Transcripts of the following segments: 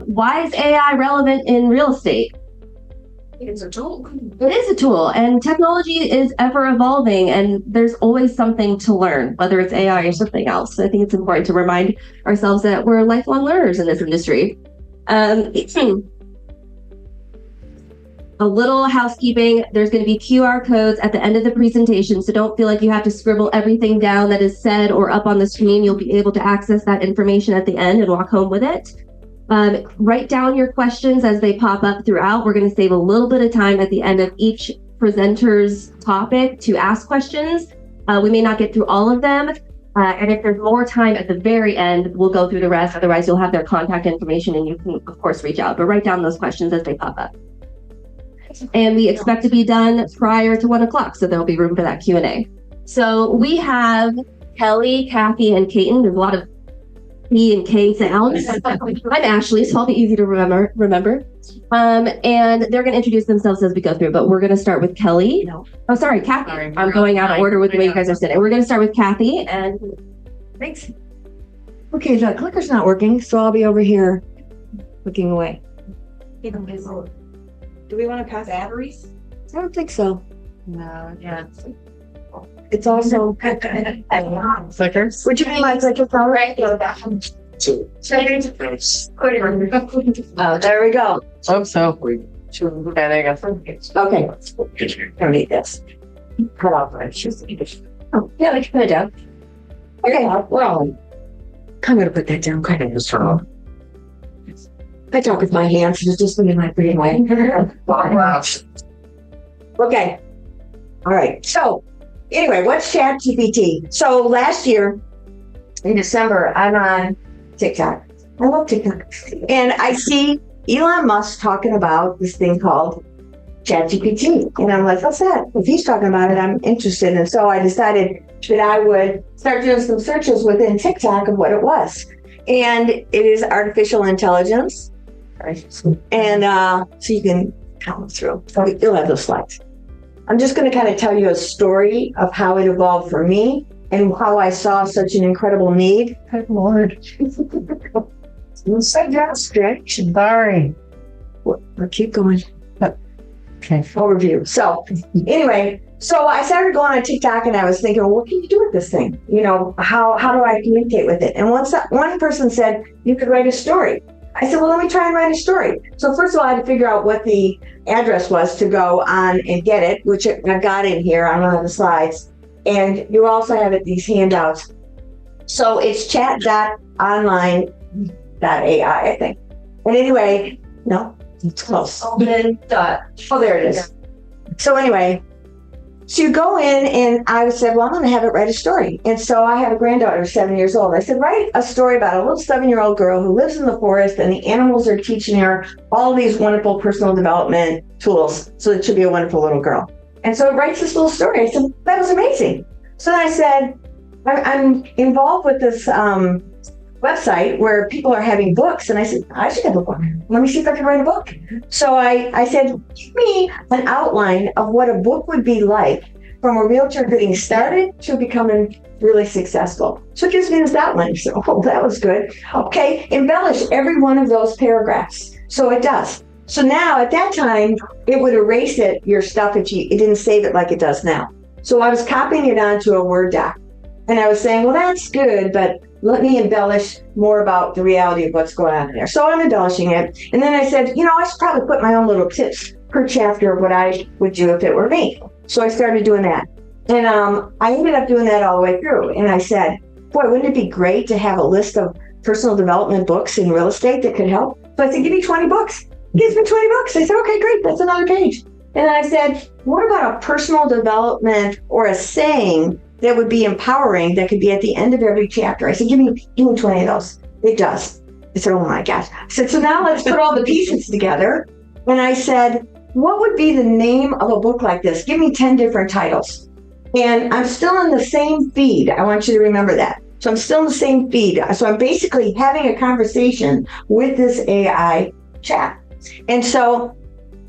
Why is AI relevant in real estate? It's a tool. It is a tool, and technology is ever evolving, and there's always something to learn, whether it's AI or something else. I think it's important to remind ourselves that we're lifelong learners in this industry. A little housekeeping, there's going to be QR codes at the end of the presentation, so don't feel like you have to scribble everything down that is said or up on the screen. You'll be able to access that information at the end and walk home with it. Write down your questions as they pop up throughout. We're going to save a little bit of time at the end of each presenter's topic to ask questions. We may not get through all of them. And if there's more time at the very end, we'll go through the rest. Otherwise, you'll have their contact information and you can, of course, reach out. But write down those questions as they pop up. And we expect to be done prior to 1 o'clock, so there'll be room for that Q&A. So we have Kelley, Kathy, and Caten. There's a lot of P and K sounds. I'm Ashley, so I'll be easy to remember. And they're going to introduce themselves as we go through, but we're going to start with Kelley. No. Oh, sorry, Kathy. Sorry, I'm going out of order with the way you guys are sitting. We're going to start with Kathy, and Thanks. Okay, the clicker's not working, so I'll be over here looking away. Do we want to pass batteries? I don't think so. No. Yeah. It's also. Clickers. Would you mean my clicker phone? Right. Oh, there we go. Hope so. Okay, there you go. Okay. Don't need this. Cut off. Oh, yeah, we can put it down. Okay, well, I'm gonna put that down. Kind of just turn. I talk with my hands, so it's just in my brain way. Okay. All right. So, anyway, what's ChatGPT? So last year in December, I'm on TikTok. I love TikTok. And I see Elon Musk talking about this thing called ChatGPT. And I'm like, what's that? If he's talking about it, I'm interested. And so I decided that I would start doing some searches within TikTok of what it was. And it is artificial intelligence. And so you can count through. You'll have those slides. I'm just going to kind of tell you a story of how it evolved for me and how I saw such an incredible need. Good Lord. Sorry. We'll keep going. Okay. Overview. So anyway, so I started going on TikTok and I was thinking, well, what can you do with this thing? You know, how do I communicate with it? And one person said, you could write a story. I said, well, let me try and write a story. So first of all, I had to figure out what the address was to go on and get it, which I've got in here on one of the slides. And you also have these handouts. So it's chat.online.ai, I think. And anyway, no, it's close. oh, there it is. So anyway, so you go in and I said, well, I'm going to have it write a story. And so I have a granddaughter, 7 years old. I said, write a story about a little 7-year-old girl who lives in the forest and the animals are teaching her all these wonderful personal development tools. So it should be a wonderful little girl. And so it writes this little story. I said, that was amazing. So then I said, I'm involved with this website where people are having books. And I said, I should have a book. Let me see if I can write a book. So I said, give me an outline of what a book would be like from a realtor getting started to becoming really successful. So it gives me this outline. So, oh, that was good. Okay, embellish every one of those paragraphs. So it does. So now at that time, it would erase your stuff if it didn't save it like it does now. So I was copying it onto a Word doc. And I was saying, well, that's good, but let me embellish more about the reality of what's going on in there. So I'm embellishing it. And then I said, I should probably put my own little tips per chapter of what I would do if it were me. So I started doing that. And I ended up doing that all the way through. And I said, boy, wouldn't it be great to have a list of personal development books in real estate that could help? So I said, give me 20 books. He gives me 20 books. I said, okay, great. That's another page. And then I said, what about a personal development or a saying that would be empowering that could be at the end of every chapter? I said, give me 20 of those. It does. I said, oh my gosh. I said, so now let's put all the pieces together. And I said, what would be the name of a book like this? Give me 10 different titles. And I'm still in the same feed. I want you to remember that. So I'm still in the same feed. So I'm basically having a conversation with this AI chat. And so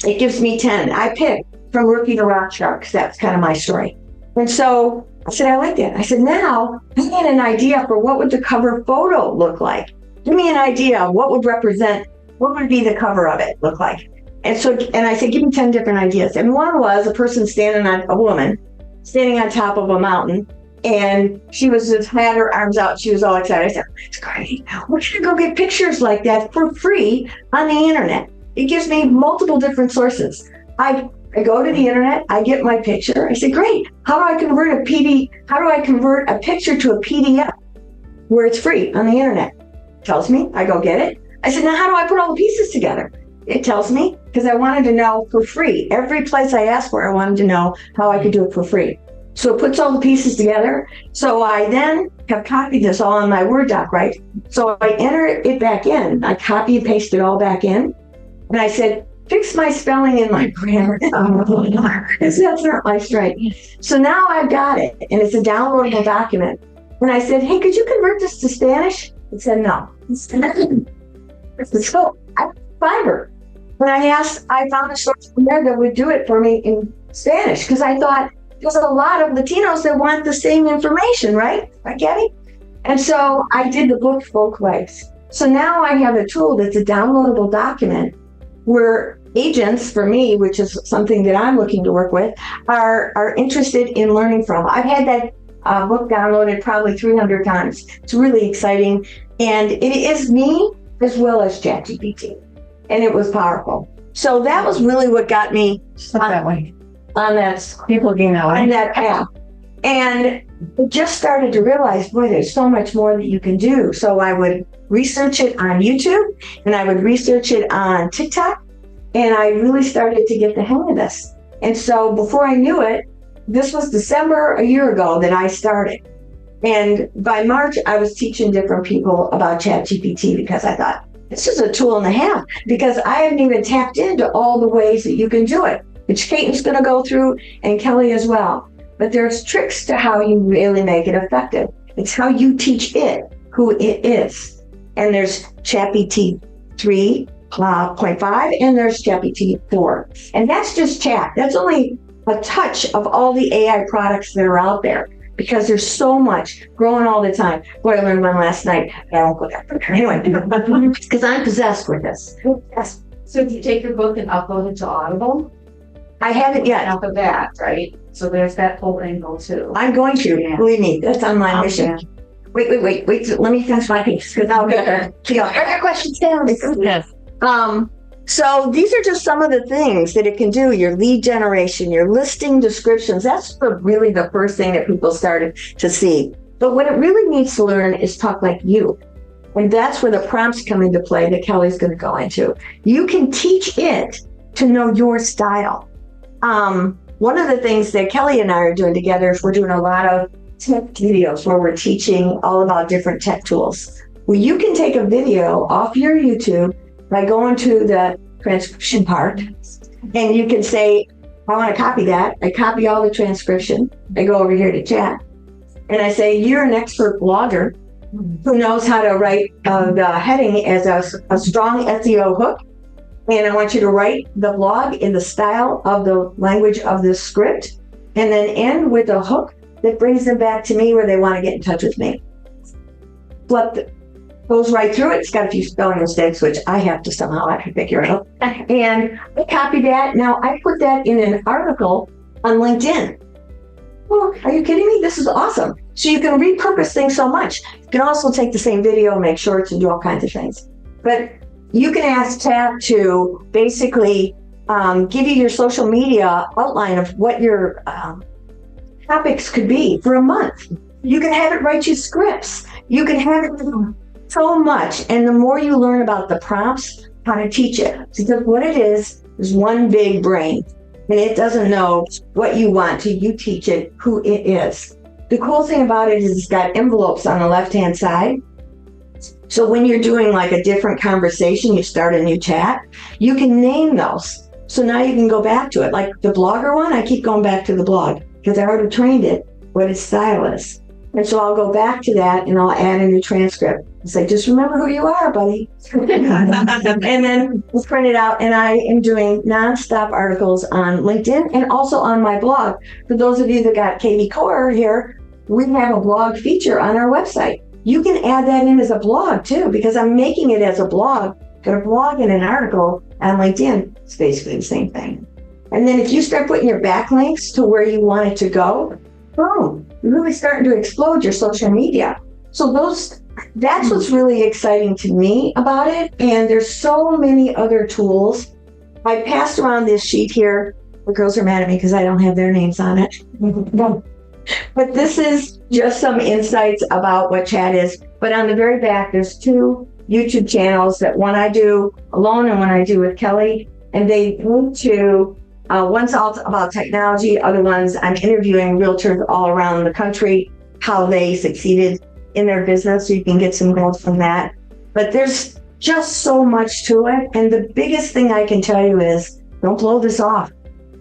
it gives me 10. I picked from rookie to rock star because that's kind of my story. And so I said, I like that. I said, now I need an idea for what would the cover photo look like. Give me an idea of what would be the cover of it look like. And I said, give me 10 different ideas. And one was a woman standing on top of a mountain. And she was just had her arms out. She was all excited. I said, it's great. We're going to go get pictures like that for free on the internet. It gives me multiple different sources. I go to the internet, I get my picture. I said, great. How do I convert a picture to a PDF where it's free on the internet? Tells me, I go get it. I said, now how do I put all the pieces together? It tells me, because I wanted to know for free. Every place I asked for, I wanted to know how I could do it for free. So it puts all the pieces together. So I then have copied this all on my Word doc, right? So I enter it back in. I copy and paste it all back in. And I said, fix my spelling and my grammar. Because that's not my strength. So now I've got it, and it's a downloadable document. And I said, hey, could you convert this to Spanish? It said, no. So I Fiverr. When I found a source from there that would do it for me in Spanish, because I thought there's a lot of Latinos that want the same information, right? Right, Gabby? And so I did the book both ways. So now I have a tool that's a downloadable document where agents, for me, which is something that I'm looking to work with, are interested in learning from. I've had that book downloaded probably 300 times. It's really exciting. And it is me as well as ChatGPT. And it was powerful. So that was really what got me that way. on that People getting that way. on that path. And I just started to realize, boy, there's so much more that you can do. So I would research it on YouTube, and I would research it on TikTok, and I really started to get the hang of this. And so before I knew it, this was December a year ago that I started. And by March, I was teaching different people about ChatGPT because I thought, this is a tool and a half, because I haven't even tapped into all the ways that you can do it, which Caten's going to go through, and Kelley as well. But there's tricks to how you really make it effective. It's how you teach it who it is. And there's ChatGPT 3.5, and there's ChatGPT 4. And that's just chat. That's only a touch of all the AI products that are out there, because there's so much growing all the time. Boy, I learned one last night. I won't go there. Anyway, because I'm possessed with this. Yes. So if you take your book and upload it to Audible, I haven't yet. off of that, right? So there's that whole angle too. I'm going to, Yeah. believe me, that's on my mission. Wait, let me finish my piece, because I'll get there. Write your questions down. Yes. So these are just some of the things that it can do. Your lead generation, your listing descriptions. That's really the first thing that people started to see. But what it really needs to learn is talk like you. And that's where the prompts come into play that Kelley's going to go into. You can teach it to know your style. One of the things that Kelley and I are doing together is we're doing a lot of tech videos where we're teaching all about different tech tools. Well, you can take a video off your YouTube by going to the transcription part, and you can say, I want to copy that. I copy all the transcription. I go over here to chat, and I say, you're an expert blogger who knows how to write the heading as a strong SEO hook. And I want you to write the blog in the style of the language of this script, and then end with a hook that brings them back to me where they want to get in touch with me. Goes right through it. It's got a few spelling mistakes, which I have to somehow have to figure out. And I copy that. Now I put that in an article on LinkedIn. Oh, are you kidding me? This is awesome. So you can repurpose things so much. You can also take the same video, make shorts, and do all kinds of things. But you can ask Chat to basically give you your social media outline of what your topics could be for a month. You can have it write you scripts. You can have it so much. And the more you learn about the prompts, how to teach it. Because what it is one big brain. And it doesn't know what you want till you teach it who it is. The cool thing about it is it's got envelopes on the left-hand side. So when you're doing like a different conversation, you start a new chat, you can name those. So now you can go back to it. Like the blogger one, I keep going back to the blog because I already trained it what its style is. And so I'll go back to that and I'll add a new transcript and say, just remember who you are, buddy. And then we'll print it out. And I am doing nonstop articles on LinkedIn and also on my blog. For those of you that got Katie Core here, we have a blog feature on our website. You can add that in as a blog too, because I'm making it as a blog. Got a blog and an article on LinkedIn. It's basically the same thing. And then if you start putting your backlinks to where you want it to go, boom, you're really starting to explode your social media. So that's what's really exciting to me about it. And there's so many other tools. I passed around this sheet here. The girls are mad at me because I don't have their names on it. But this is just some insights about what chat is. But on the very back, there's 2 YouTube channels that one I do alone and one I do with Kelley. And they move to, one's all about technology, other ones I'm interviewing realtors all around the country, how they succeeded in their business, so you can get some gold from that. But there's just so much to it. And the biggest thing I can tell you is don't blow this off.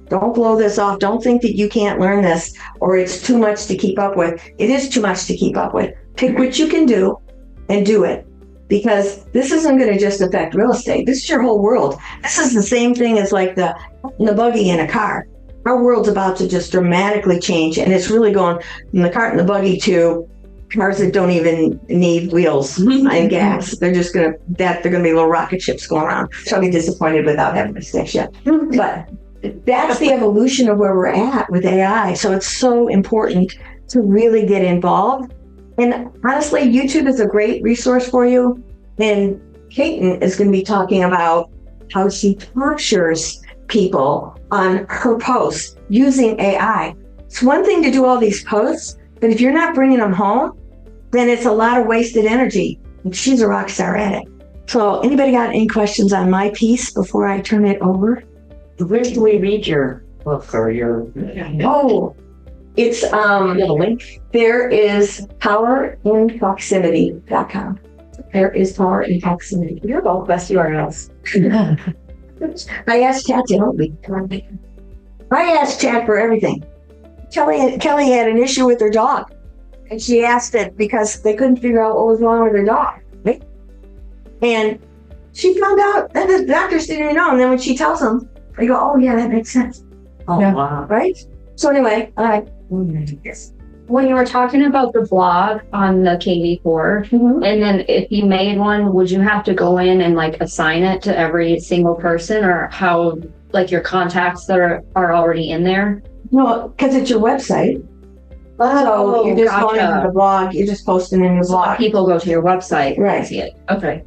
Don't blow this off. Don't think that you can't learn this or it's too much to keep up with. It is too much to keep up with. Pick what you can do and do it, because this isn't going to just affect real estate. This is your whole world. This is the same thing as like the buggy in a car. Our world's about to just dramatically change, and it's really going from the cart and the buggy to cars that don't even need wheels and gas. They're just going to be little rocket ships going around. So I'll be disappointed without having a stick yet. But that's the evolution of where we're at with AI. So it's so important to really get involved. And honestly, YouTube is a great resource for you. And Caten is going to be talking about how she captures people on her posts using AI. It's one thing to do all these posts, but if you're not bringing them home, then it's a lot of wasted energy. And she's a rock star at it. So anybody got any questions on my piece before I turn it over? Where can we read your book or your? Oh, it's You have a link? there is powerinproximity.com. There is power in proximity. You're both best URLs. I asked Chat to help me. I asked Chat for everything. Kelley had an issue with her dog, and she asked it because they couldn't figure out what was wrong with her dog. Right? And she found out that the doctors didn't even know. And then when she tells them, they go, "Oh yeah, that makes sense." Oh, Yeah. wow. Right? So anyway, yes. When you were talking about the blog on the KV4, and then if you made one, would you have to go in and like assign it to every single person, or how, like your contacts that are already in there? No, because it's your website. So you're just going into the blog, you're just posting in your So blog. people go to your website Right. and see it. Okay.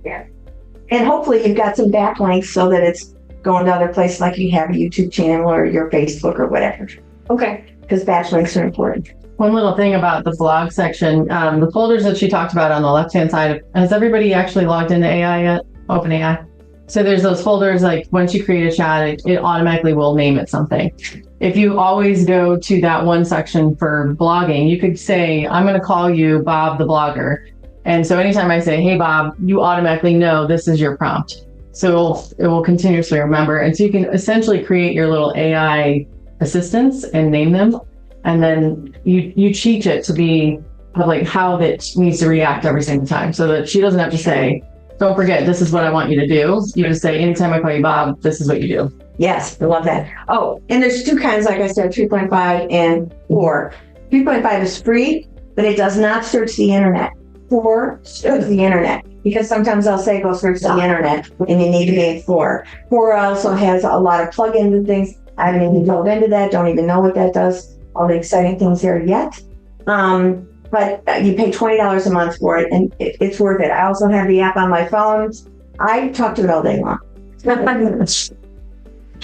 And hopefully you've got some backlinks so that it's going to other places like you have a YouTube channel or your Facebook or whatever. Okay. Because backlinks are important. One little thing about the blog section, the folders that she talked about on the left-hand side, has everybody actually logged into AI yet? OpenAI? So there's those folders, like once you create a chat, it automatically will name it something. If you always go to that one section for blogging, you could say, I'm going to call you Bob the blogger. And so anytime I say, hey, Bob, you automatically know this is your prompt. So it will continuously remember. And so you can essentially create your little AI assistants and name them. And then you teach it to be like how that needs to react every single time, so that she doesn't have to say, don't forget, this is what I want you to do. You just say, anytime I call you Bob, this is what you do. Yes, I love that. Oh, and there's 2 kinds, like I said, 3.5 and 4. 3.5 is free, but it does not search the internet. 4 searches the internet, because sometimes I'll say go search the internet and you need to be in 4. 4 also has a lot of plugins and things. I haven't even dove into that, don't even know what that does. All the exciting things there yet. But you pay $20 a month for it, and it's worth it. I also have the app on my phone. I talk to it all day long.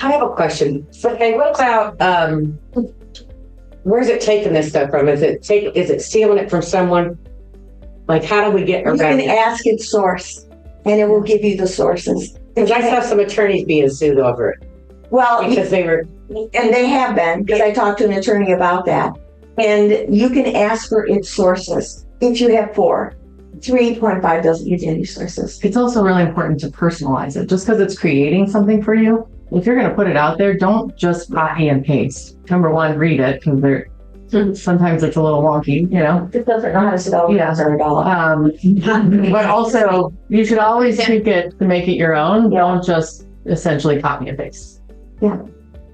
I have a question. So, okay, what about where's it taking this stuff from? Is it stealing it from someone? Like, how do we get You around can it? ask its source, and it will give you the sources. Because I saw some attorneys being sued over it Well, because they were. and they have been, because I talked to an attorney about that. And you can ask for its sources if you have 4. 3.5 doesn't use any sources. It's also really important to personalize it. Just because it's creating something for you, if you're going to put it out there, don't just copy and paste. Number one, read it, because sometimes it's a little wonky, you know. It doesn't know how to spell Yeah. $100. But also, you should always tweak it to make it your own. Don't just essentially copy and paste.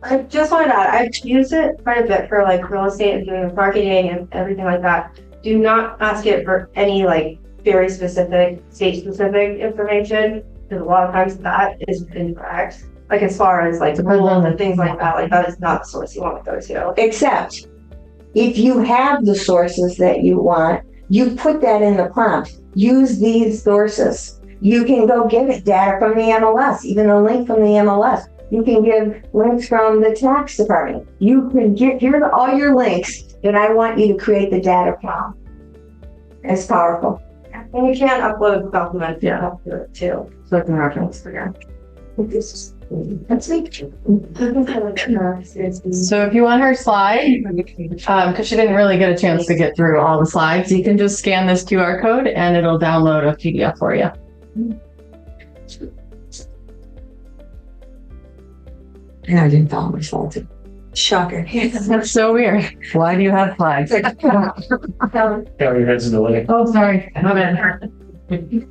I just wanted to add, I've used it quite a bit for like real estate and doing marketing and everything like that. Do not ask it for any like very specific, state specific information, because a lot of times that is incorrect. Like as far as like rules and things like that is not the source you want to go to. Except if you have the sources that you want, you put that in the prompt. Use these sources. You can go get it data from the MLS, even a link from the MLS. You can give links from the tax department. You can get, here are all your links that I want you to create the data from. It's powerful. And you can upload documents to it too. So I can reference. That's me. So if you want her slide, because she didn't really get a chance to get through all the slides, you can just scan this QR code and it'll download a PDF for you. And I didn't follow my slide too. Shocker. That's so weird. Why do you have slides? Yeah, your head's in the way. Oh, sorry. My bad.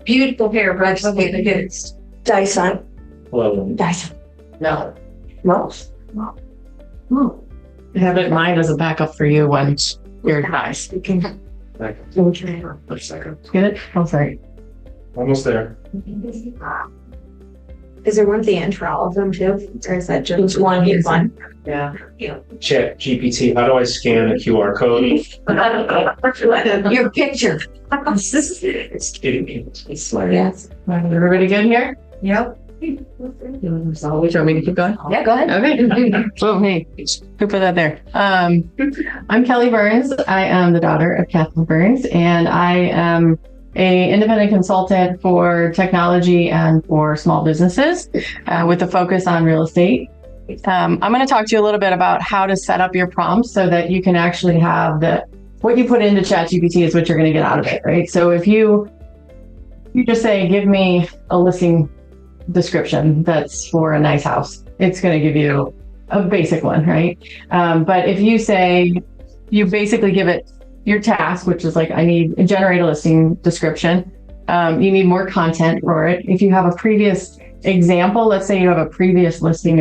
Beautiful hair, but I just made the kids. Dyson. Hello. Dyson. No. Most. I have it mine as a backup for you when you're nice. Back up for a second. Get it? Oh, sorry. Almost there. Is there one at the end for all of them too? Or is that just one? One. Yeah. ChatGPT, how do I scan a QR code? Your picture. It's kidding me. Yes. Everybody good here? Yep. You want me to keep going? Yeah, go ahead. Okay. Oh, hey, who put that there? I'm Kelley Byrnes. I am the daughter of Kathy Byrnes, and I am a independent consultant for technology and for small businesses with a focus on real estate. I'm going to talk to you a little bit about how to set up your prompts so that you can actually have what you put into ChatGPT is what you're going to get out of it, right? So if you just say, give me a listing description that's for a nice house, it's going to give you a basic one, right? But if you say, you basically give it your task, which is like, I need to generate a listing description. You need more content for it. If you have a previous example, let's say you have a previous listing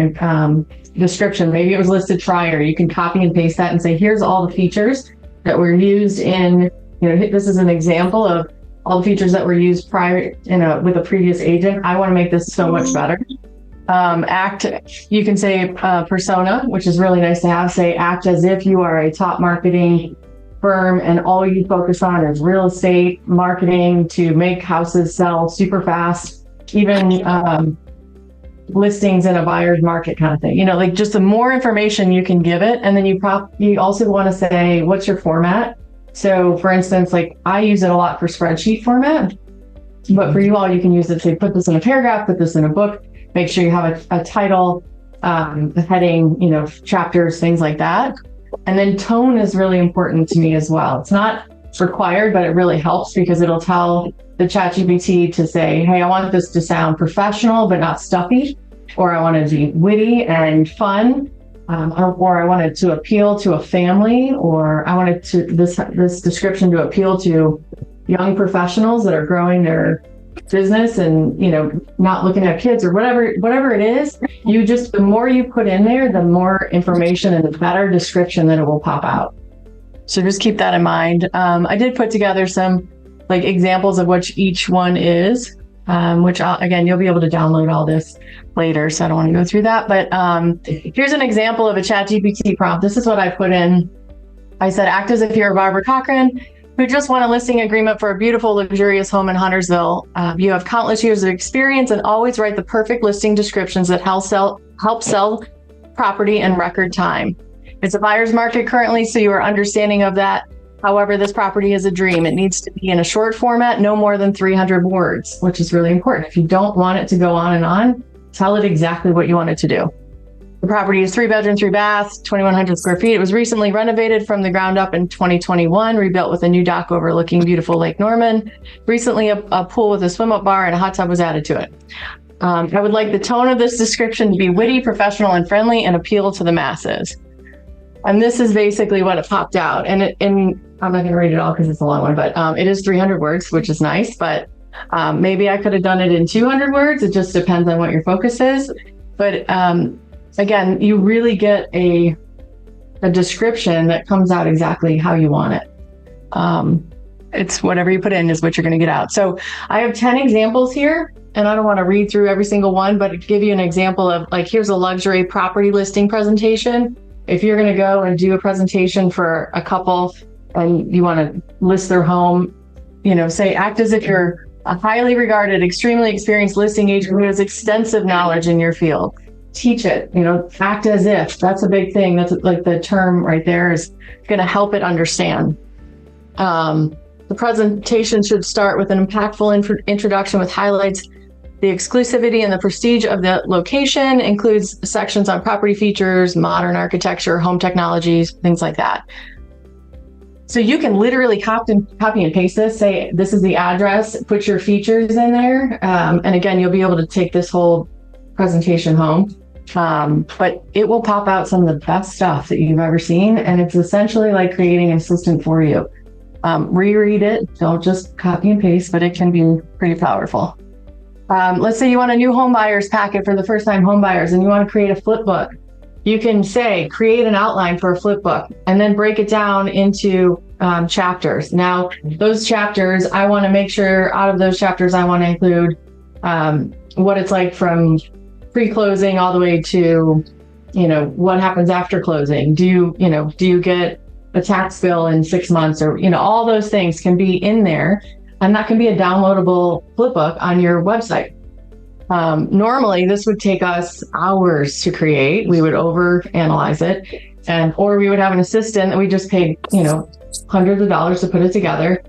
description, maybe it was listed prior, you can copy and paste that and say, here's all the features that were used in, this is an example of all the features that were used prior with a previous agent. I want to make this so much better. You can say persona, which is really nice to have, say act as if you are a top marketing firm and all you focus on is real estate marketing to make houses sell super fast, even listings in a buyer's market kind of thing. Like just the more information you can give it. And then you also want to say, what's your format? So for instance, like I use it a lot for spreadsheet format, but for you all, you can use it to put this in a paragraph, put this in a book, make sure you have a title, a heading, chapters, things like that. And then tone is really important to me as well. It's not required, but it really helps because it'll tell the ChatGPT to say, hey, I want this to sound professional, but not stuffy, or I want it to be witty and fun. Or I wanted to appeal to a family, or I wanted this description to appeal to young professionals that are growing their business and not looking at kids or whatever it is. The more you put in there, the more information and the better description that it will pop out. So just keep that in mind. I did put together some like examples of which each one is. Which again, you'll be able to download all this later, so I don't want to go through that. But here's an example of a ChatGPT prompt. This is what I put in. I said, act as if you're Barbara Cochran, who just won a listing agreement for a beautiful, luxurious home in Huntersville. You have countless years of experience and always write the perfect listing descriptions that help sell property in record time. It's a buyer's market currently, so you are understanding of that. However, this property is a dream. It needs to be in a short format, no more than 300 words, which is really important. If you don't want it to go on and on, tell it exactly what you want it to do. The property is 3-bedroom, 3-bath, 2,100 square feet. It was recently renovated from the ground up in 2021, rebuilt with a new dock overlooking beautiful Lake Norman. Recently, a pool with a swim-up bar and a hot tub was added to it. I would like the tone of this description to be witty, professional, and friendly and appeal to the masses. And this is basically what it popped out. And I'm not going to read it all because it's a long one, but it is 300 words, which is nice. But maybe I could have done it in 200 words. It just depends on what your focus is. But again, you really get a description that comes out exactly how you want it. It's whatever you put in is what you're going to get out. So I have 10 examples here, and I don't want to read through every single one, but to give you an example of, like, here's a luxury property listing presentation. If you're going to go and do a presentation for a couple and you want to list their home, say, act as if you're a highly regarded, extremely experienced listing agent who has extensive knowledge in your field. Teach it, act as if. That's a big thing. That's like the term right there is going to help it understand. The presentation should start with an impactful introduction with highlights. The exclusivity and the prestige of the location, includes sections on property features, modern architecture, home technologies, things like that. So you can literally copy and paste this, say, this is the address, put your features in there. And again, you'll be able to take this whole presentation home. But it will pop out some of the best stuff that you've ever seen. And it's essentially like creating an assistant for you. Reread it, don't just copy and paste, but it can be pretty powerful. Let's say you want a new home buyers packet for the first time home buyers and you want to create a flip book. You can say, create an outline for a flip book and then break it down into chapters. Now, those chapters, I want to make sure out of those chapters, I want to include what it's like from pre-closing all the way to, what happens after closing. Do you get a tax bill in 6 months, or, all those things can be in there, and that can be a downloadable flip book on your website. Normally this would take us hours to create. We would over-analyze it, or we would have an assistant that we just paid, hundreds of dollars to put it together.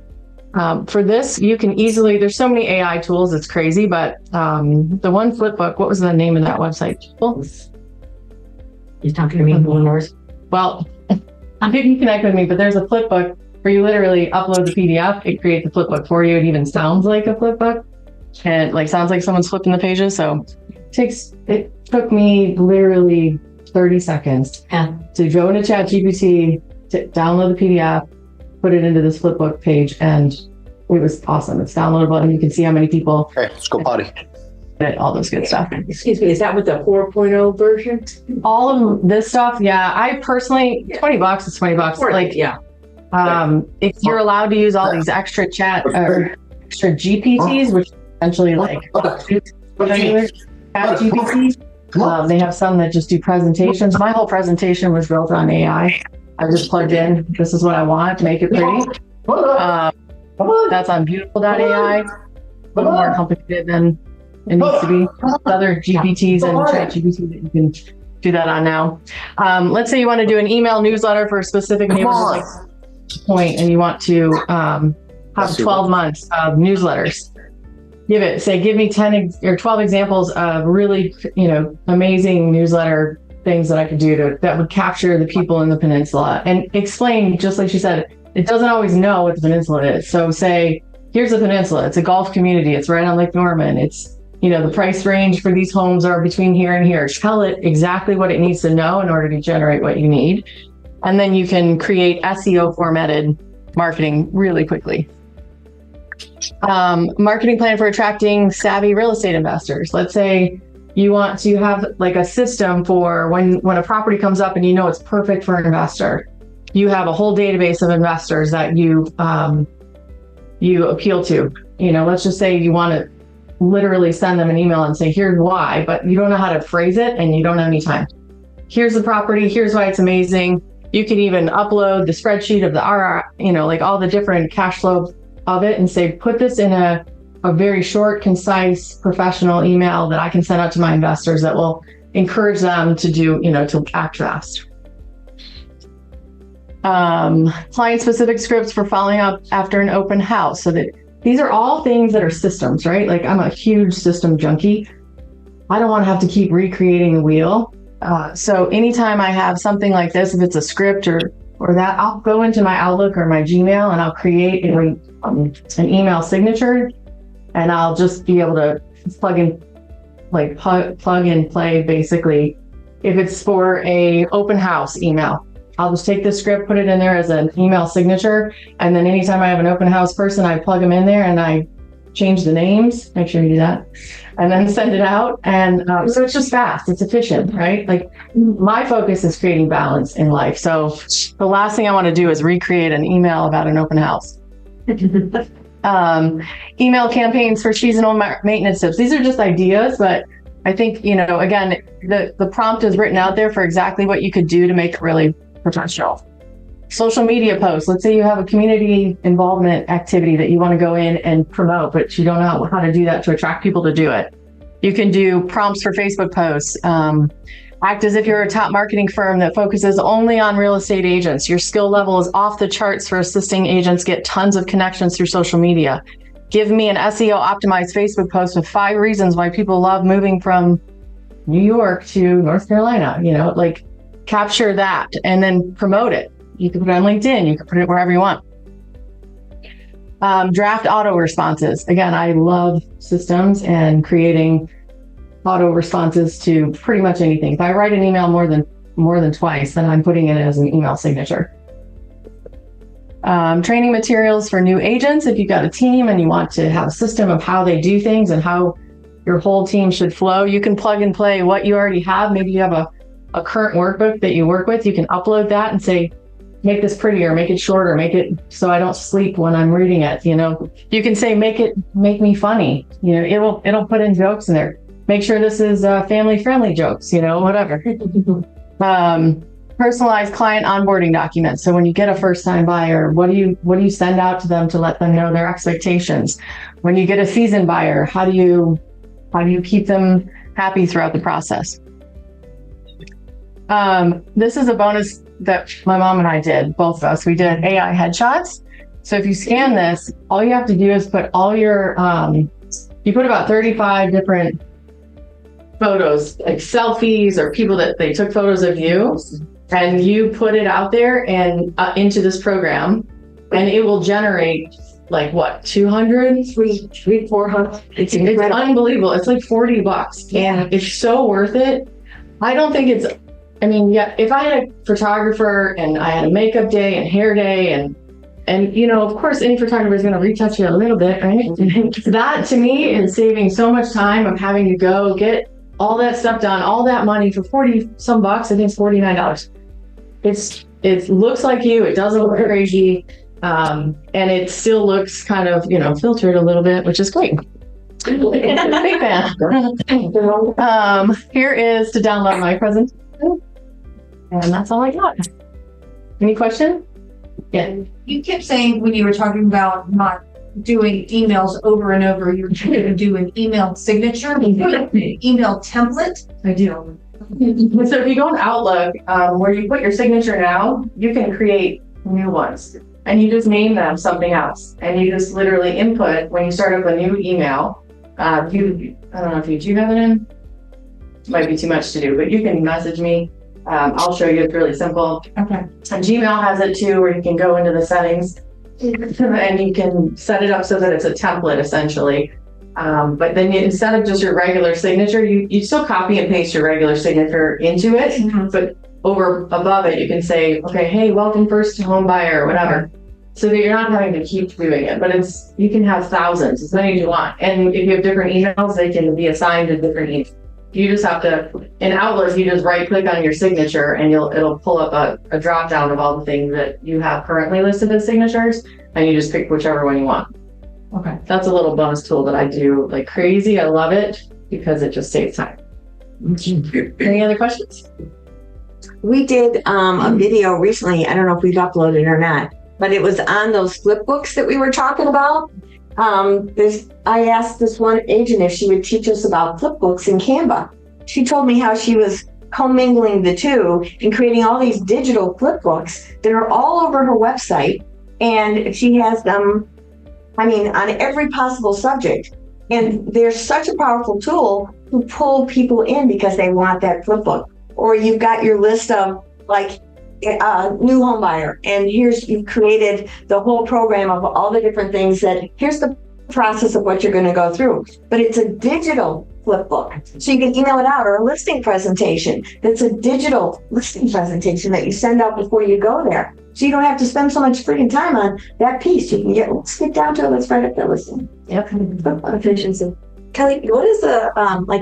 For this, you can easily, there's so many AI tools, it's crazy, but the one flip book, what was the name of that website? You're talking to me, North? Well, you can connect with me, but there's a flip book where you literally upload the PDF, it creates a flip book for you. It even sounds like a flip book, and sounds like someone's flipping the pages. So it took me literally 30 seconds to go into ChatGPT, to download the PDF, put it into this flip book page, and it was awesome. It's downloadable, and you can see how many people. Hey, let's go potty. All those good stuff. Excuse me, is that with the 4.0 version? All of this stuff, yeah. I personally, $20 is $20. If you're allowed to use all these extra chat or extra GPTs, which essentially ChatGPT, they have some that just do presentations. My whole presentation was built on AI. I just plugged in, this is what I want, make it pretty. That's on beautiful.ai. A little more complicated than it needs to be. Other GPTs and ChatGPT that you can do that on now. Let's say you want to do an email newsletter for a specific neighborhood point, and you want to have 12 months of newsletters. Give me 10 or 12 examples of really, amazing newsletter things that I could do that would capture the people in the peninsula, and explain, just like she said, it doesn't always know what the peninsula is. So say, here's the peninsula. It's a golf community. It's right on Lake Norman. It's, the price range for these homes are between here and here. Tell it exactly what it needs to know in order to generate what you need. And then you can create SEO formatted marketing really quickly. Marketing plan for attracting savvy real estate investors. Let's say you want to have a system for when a property comes up and it's perfect for an investor. You have a whole database of investors that you appeal to. Let's just say you want to literally send them an email and say, here's why, but you don't know how to phrase it and you don't have any time. Here's the property, here's why it's amazing. You can even upload the spreadsheet of the RR, all the different cash flow of it, and say, put this in a very short, concise, professional email that I can send out to my investors that will encourage them to do, to act fast. Client-specific scripts for following up after an open house. So that these are all things that are systems, right? I'm a huge system junkie. I don't want to have to keep recreating the wheel. So anytime I have something like this, if it's a script or that, I'll go into my Outlook or my Gmail and I'll create an email signature, and I'll just be able to plug and play basically. If it's for a open house email, I'll just take the script, put it in there as an email signature, and then anytime I have an open house person, I plug them in there and I change the names, make sure you do that, and then send it out. And so it's just fast, it's efficient, right? Like my focus is creating balance in life. So the last thing I want to do is recreate an email about an open house. Email campaigns for seasonal maintenance tips. These are just ideas, but I think, you know, again, the prompt is written out there for exactly what you could do to make it really professional. Social media posts. Let's say you have a community involvement activity that you want to go in and promote, but you don't know how to do that to attract people to do it. You can do prompts for Facebook posts. Act as if you're a top marketing firm that focuses only on real estate agents. Your skill level is off the charts for assisting agents get tons of connections through social media. Give me an SEO optimized Facebook post with 5 reasons why people love moving from New York to North Carolina. You know, like capture that and then promote it. You can put it on LinkedIn. You can put it wherever you want. Draft auto responses. Again, I love systems and creating auto responses to pretty much anything. If I write an email more than twice, then I'm putting it as an email signature. Training materials for new agents. If you've got a team and you want to have a system of how they do things and how your whole team should flow, you can plug and play what you already have. Maybe you have a current workbook that you work with. You can upload that and say, make this prettier, make it shorter, make it so I don't sleep when I'm reading it. You know, you can say, make me funny. You know, it'll put in jokes in there. Make sure this is family friendly jokes, you know, whatever. Personalized client onboarding documents. So when you get a first time buyer, what do you send out to them to let them know their expectations? When you get a seasoned buyer, how do you keep them happy throughout the process? This is a bonus that my mom and I did, both of us. We did AI headshots. So if you scan this, all you have to do is put all your, you put about 35 different photos, like selfies or people that they took photos of you, and you put it out there and into this program, and it will generate like what, 200, 300, 400. It's unbelievable. It's like $40. Yeah. It's so worth it. I don't think it's, I mean, yeah, if I had a photographer and I had a makeup day and hair day and you know, of course, any photographer is going to retouch you a little bit, right? That to me is saving so much time of having to go get all that stuff done, all that money for 40 some bucks. I think it's $49. It looks like you, it doesn't look crazy. And it still looks kind of, you know, filtered a little bit, which is great. Big fan. Here is to download my presentation. And that's all I got. Any question? Yeah. You kept saying when you were talking about not doing emails over and over, you're doing email signature, email template. I do. So if you go in Outlook, where you put your signature now, you can create new ones. And you just name them something else. And you just literally input when you start up a new email. I don't know if you do have it in. It might be too much to do, but you can message me. I'll show you. It's really simple. Okay. And Gmail has it too, where you can go into the settings and you can set it up so that it's a template essentially. But then instead of just your regular signature, you still copy and paste your regular signature into it, but above it, you can say, okay, hey, welcome first home buyer or whatever. So that you're not having to keep doing it, but you can have thousands, as many as you want. And if you have different emails, they can be assigned to different emails. You just have to, in Outlook, you just right click on your signature and it'll pull up a drop down of all the things that you have currently listed as signatures, and you just pick whichever one you want. Okay. That's a little bonus tool that I do like crazy. I love it because it just saves time. Any other questions? We did a video recently. I don't know if we've uploaded or not, but it was on those flip books that we were talking about. I asked this one agent if she would teach us about flip books in Canva. She told me how she was commingling the two and creating all these digital flip books that are all over her website. And she has them, I mean, on every possible subject. And they're such a powerful tool to pull people in because they want that flip book. Or you've got your list of like new home buyer, and you've created the whole program of all the different things that here's the process of what you're going to go through. But it's a digital flip book. So you can email it out, or a listing presentation. That's a digital listing presentation that you send out before you go there. So you don't have to spend so much freaking time on that piece. You can let's get down to it. Let's write up the listing. Yep. Efficiency. Kelley, what is the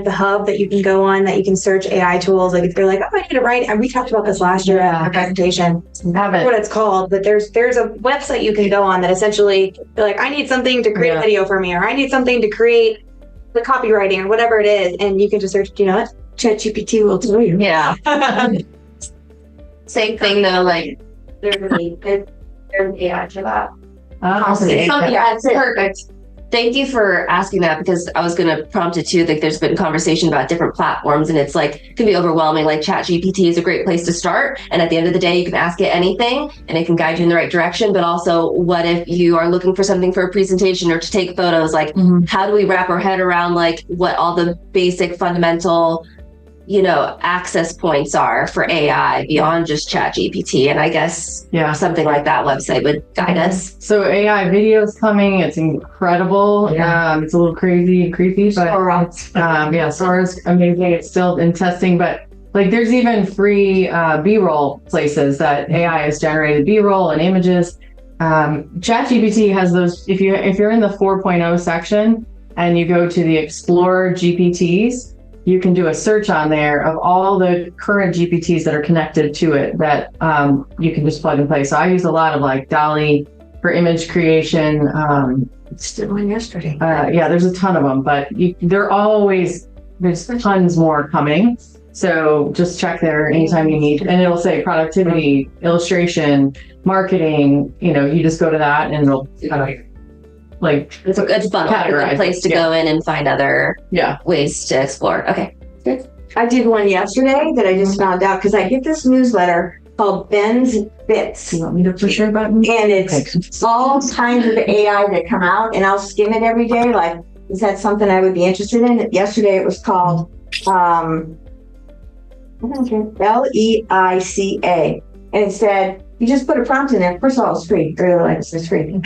the hub that you can go on that you can search AI tools? Like if you're like, oh, I need to write, and we talked about this last year in our presentation. Have it. What it's called, but there's a website you can go on that essentially you're like, I need something to create a video for me, or I need something to create the copywriting or whatever it is, and you can just search. You know what? ChatGPT will tell you. Yeah. Same thing though, like There's an AI for that. that's perfect. Thank you for asking that, because I was going to prompt it too. Like there's been conversation about different platforms, and it's like, it can be overwhelming. Like ChatGPT is a great place to start. And at the end of the day, you can ask it anything and it can guide you in the right direction. But also, what if you are looking for something for a presentation or to take photos? Like, how do we wrap our head around like what all the basic fundamental, access points are for AI beyond just ChatGPT? And I guess something like that website would guide us. So AI video's coming. It's incredible. Yeah. It's a little crazy and creepy, but Sora's amazing. It's still in testing, but like there's even free B-roll places that AI has generated B-roll and images. ChatGPT has those. If you're in the 4.0 section and you go to the Explore GPTs, you can do a search on there of all the current GPTs that are connected to it that you can just plug and play. So I use a lot of like DALL-E for image creation. It's did one yesterday. There's a ton of them, but there's tons more coming. So just check there anytime you need, and it'll say productivity, illustration, marketing. You just go to that and it'll it's a good funnel, a good place to go in and find other ways to explore. Okay. Good. I did one yesterday that I just found out because I get this newsletter called Ben's Bits. You want me to push your button? And it's all kinds of AI that come out, and I'll skim it every day. Like, is that something I would be interested in? Yesterday it was called LEICA. And it said, you just put a prompt in there. First of all, it's free. I really like it's free. And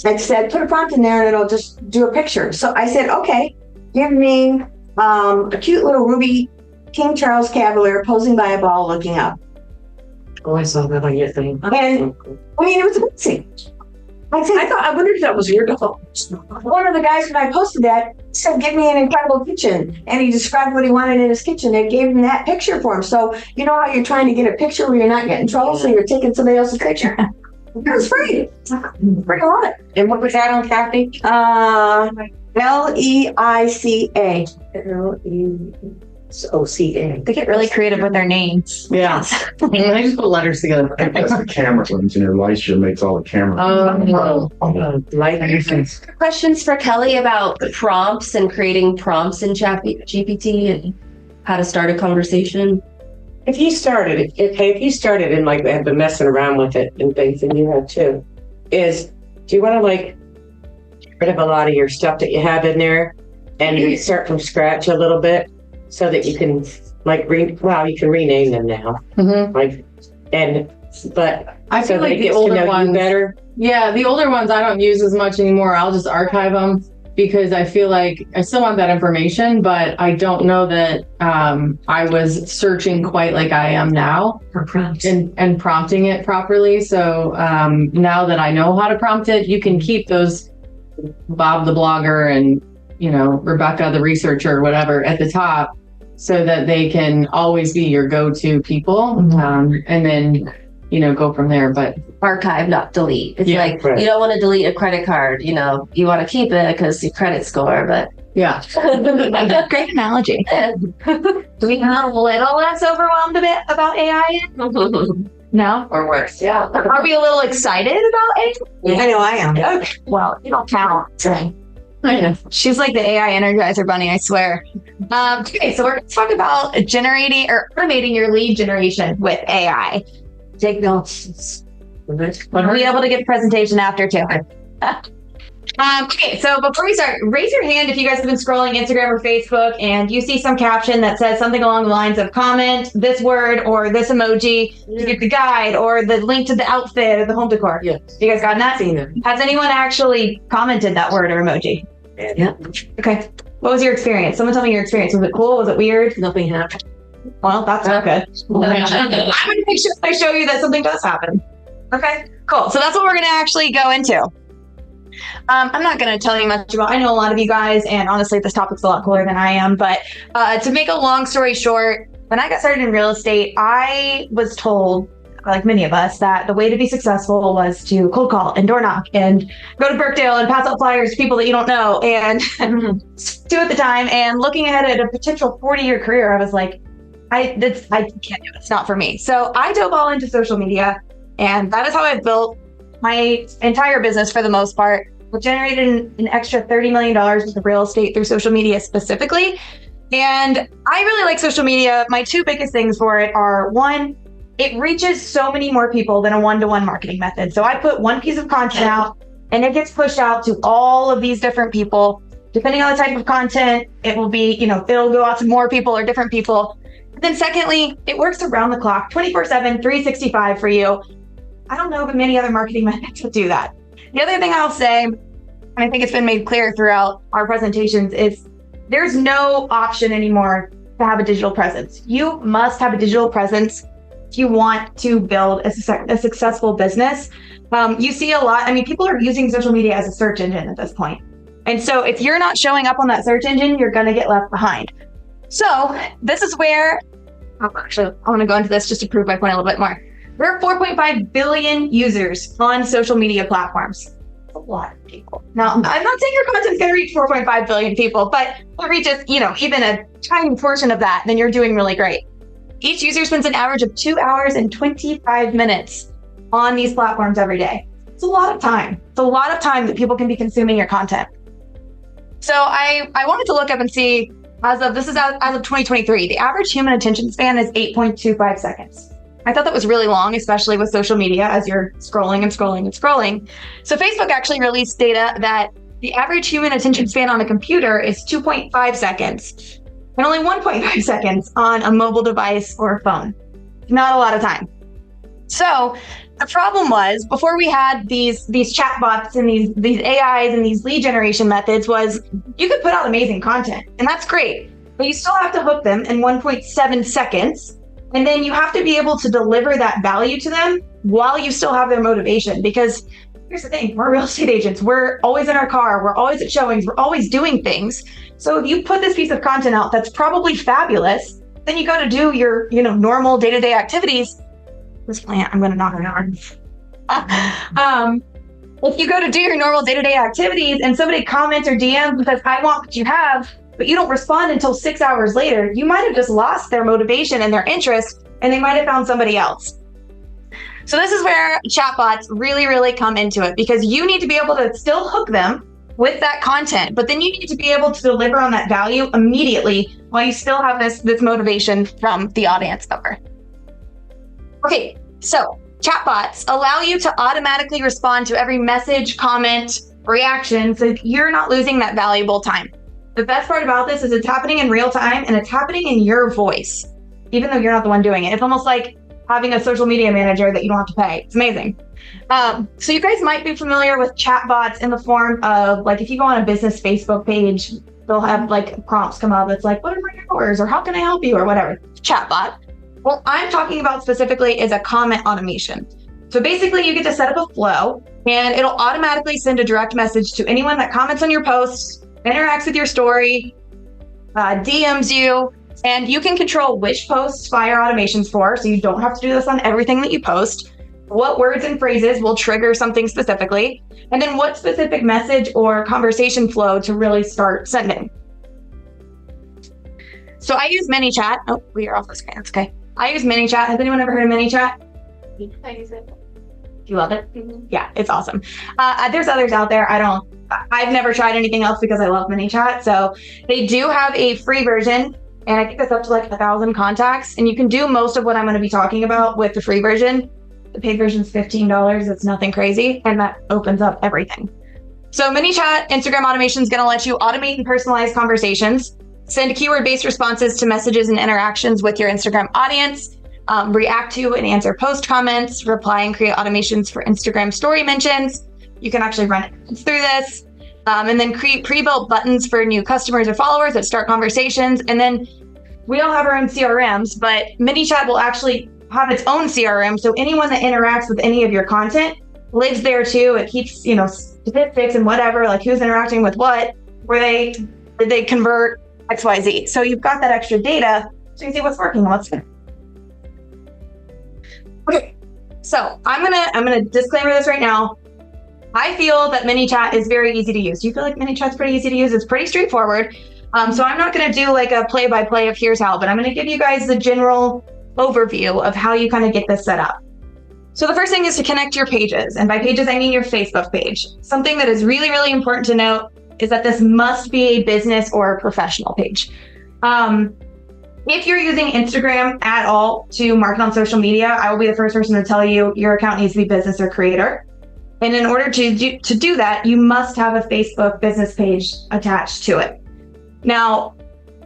it said, put a prompt in there and it'll just do a picture. So I said, okay, give me a cute little ruby King Charles Cavalier posing by a ball looking up. Oh, I saw that on your thing. And it was amazing. I wondered if that was your dog. One of the guys when I posted that said, give me an incredible kitchen. And he described what he wanted in his kitchen. It gave him that picture for him. So you know how you're trying to get a picture where you're not getting in trouble, so you're taking somebody else's picture? It was free. Freaking love it. And what was that on, Kathy? LEICA. LEICA. They get really creative with their names. Yeah. I just put letters together. That's the camera lens, and Elisha makes all the camera. Questions for Kelley about prompts and creating prompts in ChatGPT and how to start a conversation? If you started and like have been messing around with it and things, and you have too, do you want to like get rid of a lot of your stuff that you have in there and start from scratch a little bit so that you can like you can rename them now. But I feel like the older ones better. Yeah, the older ones I don't use as much anymore. I'll just archive them because I feel like I still want that information, but I don't know that I was searching quite like I am now and prompting it properly. So now that I know how to prompt it, you can keep those Bob the blogger and Rebecca the researcher or whatever at the top so that they can always be your go-to people, and then go from there. But archive, not delete. It's you don't want to delete a credit card. You want to keep it because your credit score. But great analogy. Do we have a little less overwhelmed a bit about AI? No, or worse. Yeah. Are we a little excited about AI? I know I am. Well, you don't count. She's like the AI Energizer Bunny, I swear. Okay, so we're going to talk about generating or automating your lead generation with AI. Take notes. We'll be able to get the presentation after too. Okay, so before we start, raise your hand if you guys have been scrolling Instagram or Facebook and you see some caption that says something along the lines of comment this word or this emoji to get the guide or the link to the outfit or the home decor. Yeah. You guys got that? Seen it. Has anyone actually commented that word or emoji? Yeah. Okay. What was your experience? Someone tell me your experience. Was it cool? Was it weird? Nothing happened. Well, that's not good. I'm going to make sure I show you that something does happen. Okay, cool. So that's what we're going to actually go into. I'm not going to tell you much about, I know a lot of you guys, and honestly, this topic's a lot cooler than I am, but to make a long story short, when I got started in real estate, I was told, like many of us, that the way to be successful was to cold call and door knock and go to Birkdale and pass out flyers to people that you don't know and do at the time. And looking ahead at a potential 40-year career, I was like, I can't do it. It's not for me. So I dove all into social media, and that is how I've built my entire business for the most part. We generated an extra $30 million with real estate through social media specifically. And I really like social media. My two biggest things for it are, one, it reaches so many more people than a one-to-one marketing method. So I put one piece of content out and it gets pushed out to all of these different people. Depending on the type of content, it will be, it'll go out to more people or different people. And then secondly, it works around the clock, 24/7, 365 for you. I don't know of many other marketing methods that do that. The other thing I'll say, and I think it's been made clear throughout our presentations, is there's no option anymore to have a digital presence. You must have a digital presence if you want to build a successful business. You see a lot, people are using social media as a search engine at this point. And so if you're not showing up on that search engine, you're going to get left behind. So this is where, actually, I want to go into this just to prove my point a little bit more. There are 4.5 billion users on social media platforms. That's a lot of people. Now, I'm not saying your content's going to reach 4.5 billion people, but if it reaches, even a tiny portion of that, then you're doing really great. Each user spends an average of 2 hours and 25 minutes on these platforms every day. It's a lot of time. It's a lot of time that people can be consuming your content. So I wanted to look up and see, as of 2023, the average human attention span is 8.25 seconds. I thought that was really long, especially with social media as you're scrolling and scrolling and scrolling. So Facebook actually released data that the average human attention span on a computer is 2.5 seconds and only 1.5 seconds on a mobile device or a phone. Not a lot of time. So the problem was, before we had these chatbots and these AIs and these lead generation methods, was you could put out amazing content, and that's great, but you still have to hook them in 1.7 seconds. And then you have to be able to deliver that value to them while you still have their motivation. Because here's the thing, we're real estate agents. We're always in our car. We're always at showings. We're always doing things. So if you put this piece of content out that's probably fabulous, then you go to do your, normal day-to-day activities. This plant, I'm going to knock her out. If you go to do your normal day-to-day activities and somebody comments or DMs because I want what you have, but you don't respond until 6 hours later, you might have just lost their motivation and their interest, and they might have found somebody else. So this is where chatbots really, really come into it, because you need to be able to still hook them with that content, but then you need to be able to deliver on that value immediately while you still have this motivation from the audience member. Okay, so chatbots allow you to automatically respond to every message, comment, reaction, so you're not losing that valuable time. The best part about this is it's happening in real time and it's happening in your voice, even though you're not the one doing it. It's almost like having a social media manager that you don't have to pay. It's amazing. So you guys might be familiar with chatbots in the form of, like, if you go on a business Facebook page, they'll have like prompts come up. It's like, what are my hours, or how can I help you, or whatever. Chatbot. What I'm talking about specifically is a comment automation. So basically you get to set up a flow and it'll automatically send a direct message to anyone that comments on your posts, interacts with your story, DMs you, and you can control which posts fire automations for, so you don't have to do this on everything that you post, what words and phrases will trigger something specifically, and then what specific message or conversation flow to really start sending. So I use ManyChat. Oh, we are off the screen. That's okay. I use ManyChat. Has anyone ever heard of ManyChat? I use it. You love it? Mm-hmm. Yeah, it's awesome. There's others out there. I've never tried anything else because I love ManyChat. So they do have a free version, and I think it's up to like 1,000 contacts, and you can do most of what I'm going to be talking about with the free version. The paid version is $15. It's nothing crazy, and that opens up everything. So ManyChat Instagram automation is going to let you automate and personalize conversations, send keyword-based responses to messages and interactions with your Instagram audience, react to and answer post comments, reply and create automations for Instagram story mentions. You can actually run it through this. And then create pre-built buttons for new customers or followers that start conversations. And then we all have our own CRMs, but ManyChat will actually have its own CRM. So anyone that interacts with any of your content lives there too. It keeps, statistics and whatever, like who's interacting with what, did they convert XYZ. So you've got that extra data so you can see what's working and what's not. Okay, so I'm gonna disclaimer this right now. I feel that ManyChat is very easy to use. Do you feel like ManyChat's pretty easy to use? It's pretty straightforward. So I'm not gonna do like a play-by-play of here's how, but I'm gonna give you guys the general overview of how you kind of get this set up. So the first thing is to connect your pages. And by pages, I mean your Facebook page. Something that is really, really important to note is that this must be a business or a professional page. If you're using Instagram at all to market on social media, I will be the first person to tell you your account needs to be business or creator. And in order to do that, you must have a Facebook business page attached to it. Now,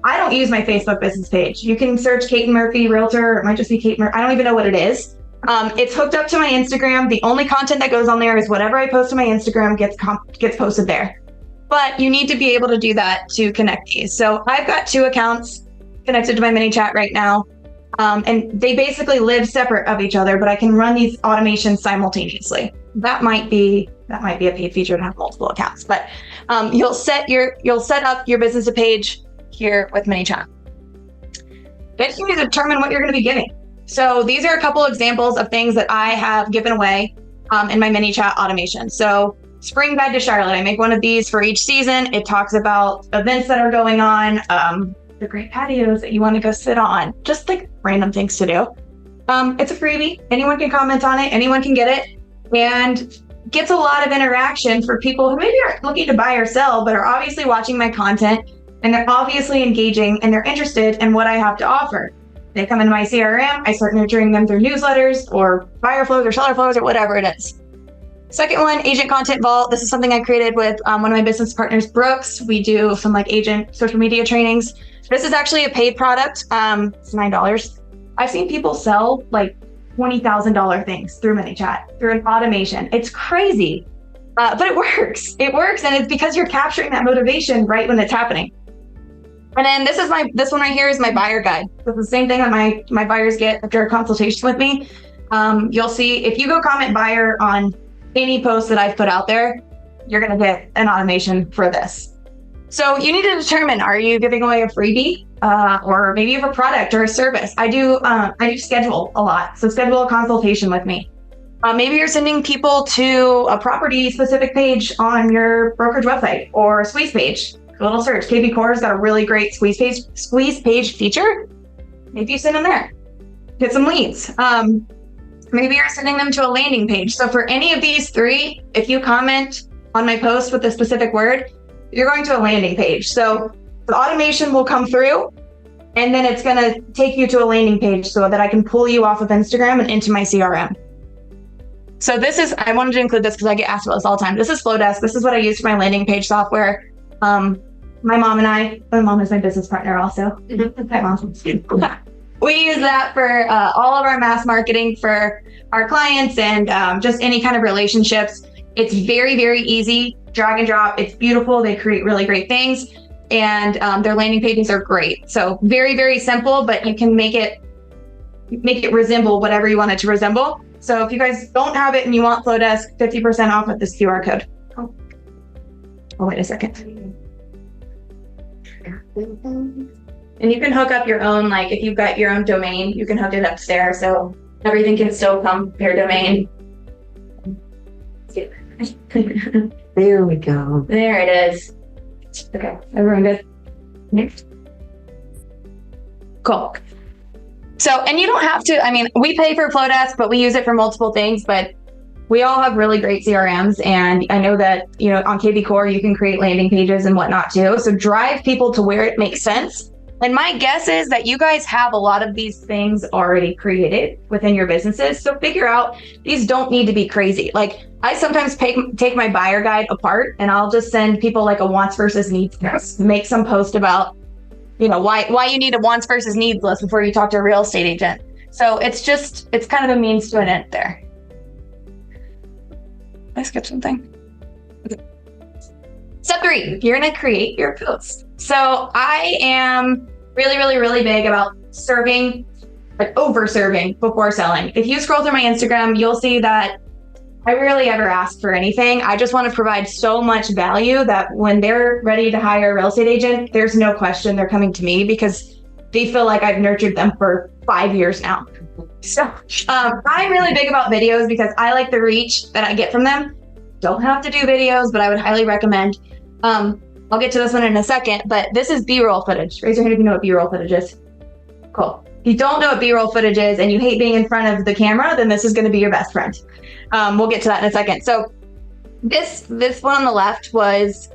I don't use my Facebook business page. You can search Caten Murphy Realtor, or it might just be Caten Murphy. I don't even know what it is. It's hooked up to my Instagram. The only content that goes on there is whatever I post on my Instagram gets posted there. But you need to be able to do that to connect these. So I've got 2 accounts connected to my ManyChat right now. And they basically live separate of each other, but I can run these automations simultaneously. That might be a paid feature to have multiple accounts, but you'll set up your business page here with ManyChat. Then you need to determine what you're going to be giving. So these are a couple examples of things that I have given away in my ManyChat automation. So Spring Guide to Charlotte, I make one of these for each season. It talks about events that are going on, the great patios that you want to go sit on, just like random things to do. It's a freebie. Anyone can comment on it. Anyone can get it, and gets a lot of interaction for people who maybe aren't looking to buy or sell, but are obviously watching my content, and they're obviously engaging, and they're interested in what I have to offer. They come into my CRM. I start nurturing them through newsletters or buyer flows or seller flows or whatever it is. Second one, Agent Content Vault. This is something I created with one of my business partners, Brooks. We do some like agent social media trainings. This is actually a paid product. It's $9. I've seen people sell like $20,000 things through ManyChat, through an automation. It's crazy, but it works. It works, and it's because you're capturing that motivation right when it's happening. And then this one right here is my buyer guide. So it's the same thing that my buyers get after a consultation with me. You'll see if you go comment buyer on any post that I've put out there, you're going to get an automation for this. So you need to determine, are you giving away a freebie or maybe you have a product or a service? I do schedule a lot. So schedule a consultation with me. Maybe you're sending people to a property specific page on your brokerage website or a squeeze page. A little search. KB Core's got a really great squeeze page feature. Maybe you send them there. Get some leads. Maybe you're sending them to a landing page. So for any of these 3, if you comment on my post with a specific word, you're going to a landing page. So the automation will come through, and then it's going to take you to a landing page so that I can pull you off of Instagram and into my CRM. So I wanted to include this because I get asked about this all the time. This is Flowdesk. This is what I use for my landing page software. My mom is my business partner also. Hi, Mom. We use that for all of our mass marketing for our clients and just any kind of relationships. It's very, very easy, drag and drop. It's beautiful. They create really great things, and their landing pages are great. So very, very simple, but you can make it resemble whatever you want it to resemble. So if you guys don't have it and you want Flowdesk, 50% off with this QR code. Oh, wait a second. And you can hook up your own, like if you've got your own domain, you can hook it up there. So everything can still come your domain. There we go. There it is. Okay, everyone good? Next. Cool. So, and you don't have to, we pay for Flowdesk, but we use it for multiple things, but we all have really great CRMs. And I know that, on KB Core, you can create landing pages and whatnot too. So drive people to where it makes sense. And my guess is that you guys have a lot of these things already created within your businesses. So figure out, these don't need to be crazy. Like I sometimes take my buyer guide apart and I'll just send people like a wants versus needs list, make some post about, why you need a wants versus needs list before you talk to a real estate agent. So it's kind of a means to an end there. Did I skip something? Okay. Step 3, you're going to create your post. So I am really, really, really big about serving, but over serving before selling. If you scroll through my Instagram, you'll see that I rarely ever ask for anything. I just want to provide so much value that when they're ready to hire a real estate agent, there's no question they're coming to me because they feel like I've nurtured them for 5 years now. So I'm really big about videos because I like the reach that I get from them. Don't have to do videos, but I would highly recommend. I'll get to this one in a second, but this is B-roll footage. Raise your hand if you know what B-roll footage is. Cool. If you don't know what B-roll footage is and you hate being in front of the camera, then this is going to be your best friend. We'll get to that in a second. So this one on the left was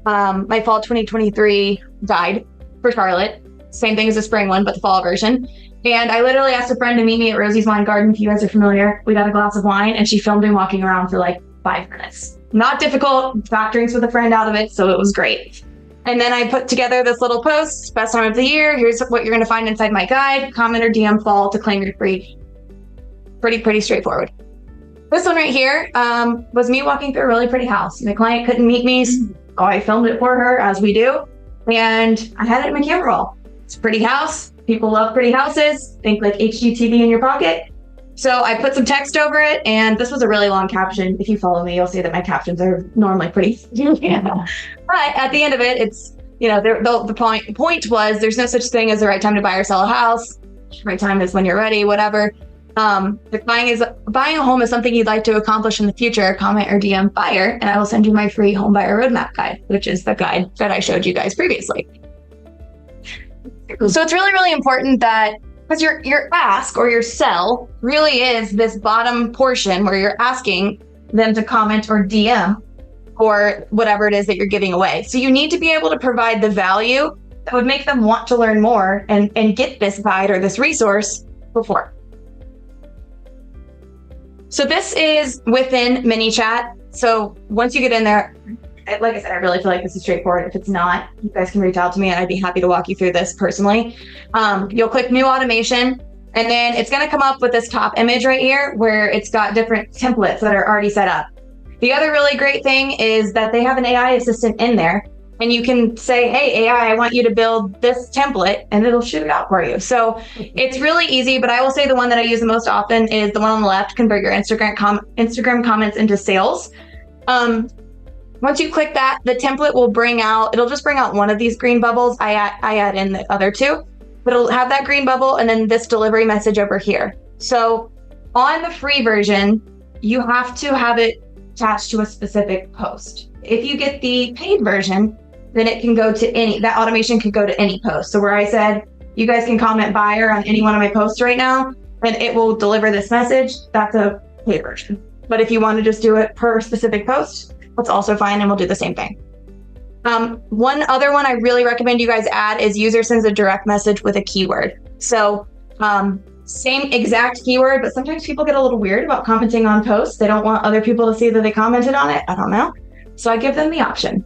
my fall 2023 guide for Charlotte. Same thing as the spring one, but the fall version. And I literally asked a friend to meet me at Rosie's Wine Garden. If you guys are familiar, we got a glass of wine and she filmed me walking around for like 5 minutes. Not difficult, got drinks with a friend out of it, so it was great. And then I put together this little post, best time of the year. Here's what you're gonna find inside my guide. Comment or DM fall to claim your free. Pretty straightforward. This one right here was me walking through a really pretty house. My client couldn't meet me, so I filmed it for her, as we do. And I had it in my camera roll. It's a pretty house. People love pretty houses. Think like HGTV in your pocket. So I put some text over it, and this was a really long caption. If you follow me, you'll see that my captions are normally pretty. But at the end of it, it's, you know, the point was there's no such thing as the right time to buy or sell a house. Right time is when you're ready, whatever. If buying a home is something you'd like to accomplish in the future, comment or DM buyer, and I will send you my free home buyer roadmap guide, which is the guide that I showed you guys previously. So it's really, really important that, because your ask or your sell really is this bottom portion where you're asking them to comment or DM or whatever it is that you're giving away. So you need to be able to provide the value that would make them want to learn more and get this guide or this resource before. So this is within ManyChat. So once you get in there, like I said, I really feel like this is straightforward. If it's not, you guys can reach out to me and I'd be happy to walk you through this personally. You'll click new automation and then it's going to come up with this top image right here where it's got different templates that are already set up. The other really great thing is that they have an AI assistant in there and you can say, hey, AI, I want you to build this template and it'll shoot it out for you. So it's really easy, but I will say the one that I use the most often is the one on the left, convert your Instagram comments into sales. Once you click that, the template will it'll just bring out one of these green bubbles. I add in the other two, but it'll have that green bubble and then this delivery message over here. So on the free version, you have to have it attached to a specific post. If you get the paid version, then it can go to that automation could go to any post. So where I said, you guys can comment buyer on any one of my posts right now, and it will deliver this message. That's a paid version. But if you want to just do it per specific post, that's also fine, and we'll do the same thing. One other one I really recommend you guys add is user sends a direct message with a keyword. So same exact keyword, but sometimes people get a little weird about commenting on posts. They don't want other people to see that they commented on it. I don't know. So I give them the option.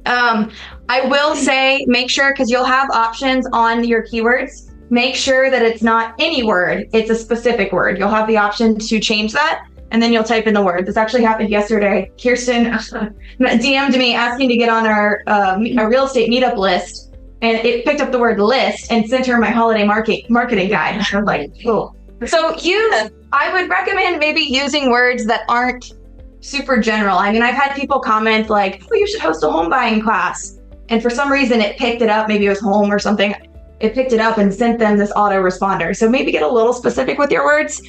I will say, make sure, because you'll have options on your keywords, make sure that it's not any word, it's a specific word. You'll have the option to change that, and then you'll type in the word. This actually happened yesterday. Kirsten DM'd me asking to get on our real estate meetup list, and it picked up the word list and sent her my holiday marketing guide. I was like, cool. So I would recommend maybe using words that aren't super general. I mean, I've had people comment like, oh, you should host a home buying class. And for some reason it picked it up, maybe it was home or something. It picked it up and sent them this autoresponder. So maybe get a little specific with your words.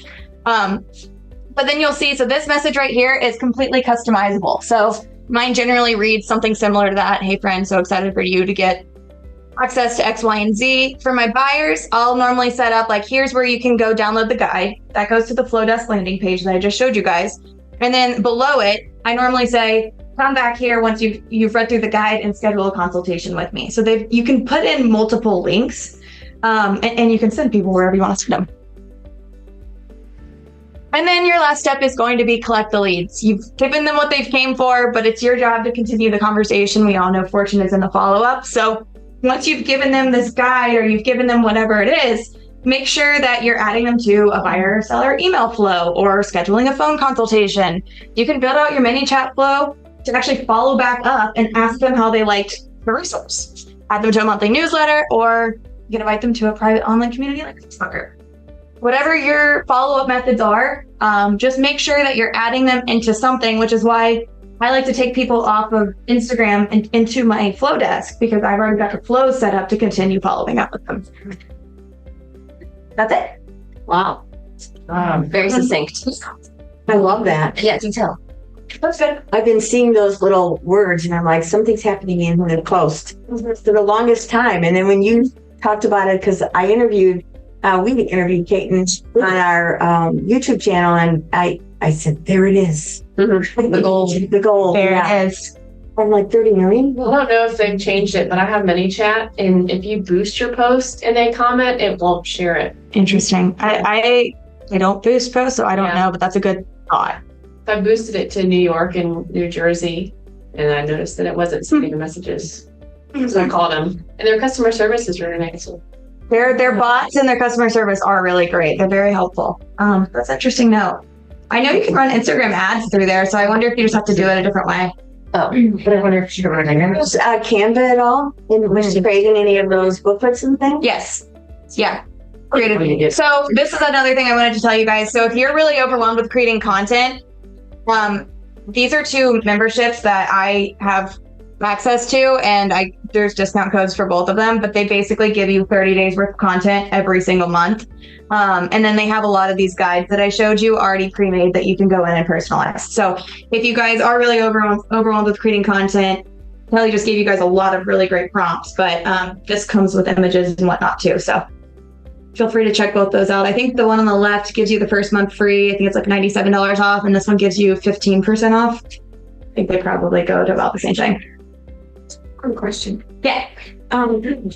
But then you'll see, so this message right here is completely customizable. So mine generally reads something similar to that. Hey friend, so excited for you to get access to X, Y, and Z. For my buyers, I'll normally set up like, here's where you can go download the guide. That goes to the Flowdesk landing page that I just showed you guys. And then below it, I normally say, come back here once you've read through the guide and schedule a consultation with me. So you can put in multiple links and you can send people wherever you want to send them. And then your last step is going to be collect the leads. You've given them what they've came for, but it's your job to continue the conversation. We all know fortune is in the follow-up. So once you've given them this guide or you've given them whatever it is, make sure that you're adding them to a buyer or seller email flow or scheduling a phone consultation. You can build out your ManyChat flow to actually follow back up and ask them how they liked the resource. Add them to a monthly newsletter, or you can invite them to a private online community like Facebook group. Whatever your follow-up methods are, just make sure that you're adding them into something, which is why I like to take people off of Instagram and into my flow desk, because I've already got the flow set up to continue following up with them. That's it. Wow. Very succinct. I love that. Yeah, detail. That's good. I've been seeing those little words and I'm like, something's happening in the post for the longest time. And then when you talked about it, because I interviewed, we interviewed Caten on our YouTube channel, and I said, there it is. The goal. The goal. There yeah. it is. I'm like 30 million. Well, I don't know if they've changed it, but I have ManyChat, and if you boost your post and they comment, it won't share it. Interesting. I don't boost posts, so I don't know, but that's a good thought. I boosted it to New York and New Jersey, and I noticed that it wasn't sending the messages. So I called them, and their customer service is really nice. Their bots and their customer service are really great. They're very helpful. That's interesting note. I know you can run Instagram ads through there, so I wonder if you just have to do it a different way. Oh, but I wonder if she can run Canva at all? And was she creating any of those booklets and things? Yes. Yeah. Creative. So this is another thing I wanted to tell you guys. So if you're really overwhelmed with creating content, these are 2 memberships that I have access to, and there's discount codes for both of them, but they basically give you 30 days worth of content every single month. And then they have a lot of these guides that I showed you already pre-made that you can go in and personalize. So if you guys are really overwhelmed with creating content, Kelley just gave you guys a lot of really great prompts, but this comes with images and whatnot too. So feel free to check both those out. I think the one on the left gives you the first month free. I think it's like $97 off, and this one gives you 15% off. I think they probably go to about the same thing. Quick question. Yeah.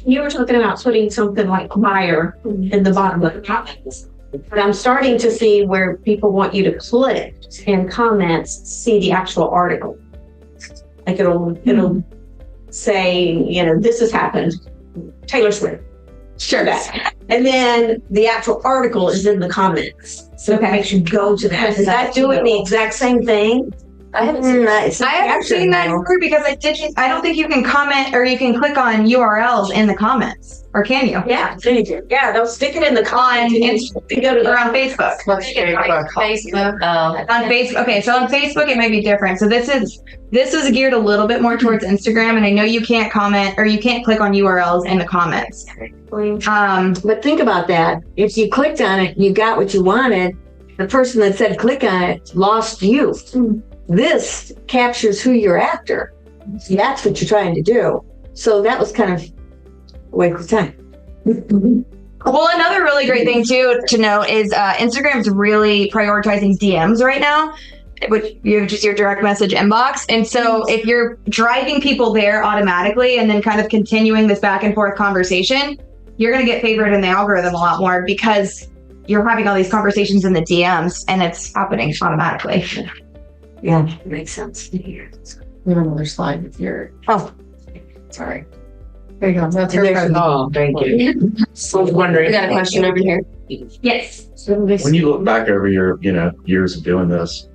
You were talking about putting something like buyer in the bottom of the comments. But I'm starting to see where people want you to click in comments, see the actual article. Like it'll say, this has happened. Taylor Swift. Sure. That. And then the actual article is in the comments. So it makes you go to that. Is that doing the exact same thing? I haven't seen that. I haven't seen that either, because I don't think you can comment or you can click on URLs in the comments, or can you? Yeah, they'll stick it in the comments or on Facebook. Facebook. On Facebook. Okay, so on Facebook it may be different. So this is geared a little bit more towards Instagram, and I know you can't comment or you can't click on URLs in the comments. But think about that. If you clicked on it, you got what you wanted. The person that said click on it lost you. This captures who you're after. That's what you're trying to do. So that was kind of a waste of time. Well, another really great thing too to note is Instagram's really prioritizing DMs right now, which you just your direct message inbox. And so if you're driving people there automatically and then kind of continuing this back and forth conversation, you're going to get favored in the algorithm a lot more, because you're having all these conversations in the DMs and it's happening automatically. Yeah, it makes sense. We have another slide with your. Oh, sorry. There you go. That's her. Oh, thank you. I was wondering. We got a question over here. yes. When you look back over your, years of doing this,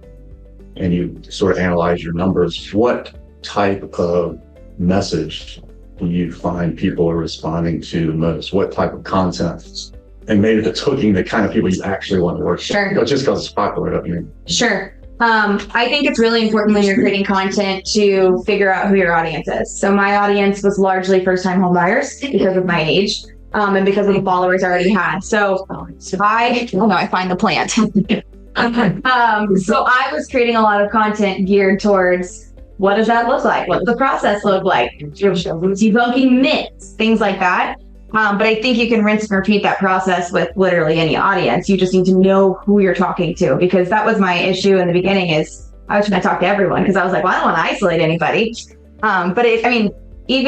and you sort of analyze your numbers, what type of message do you find people are responding to most? What type of content? And maybe that's hooking the kind of people you actually want to work with. Sure. Just because it's popular, Sure. I think it's really important when you're creating content to figure out who your audience is. So my audience was largely first-time home buyers because of my age, and because of the followers I already had. So I find the plant. So I was creating a lot of content geared towards, what does that look like? What does the process look like? Debunking myths, things like that. But I think you can rinse and repeat that process with literally any audience. You just need to know who you're talking to, because that was my issue in the beginning. Is I was trying to talk to everyone because I was like, well, I don't want to isolate anybody. But even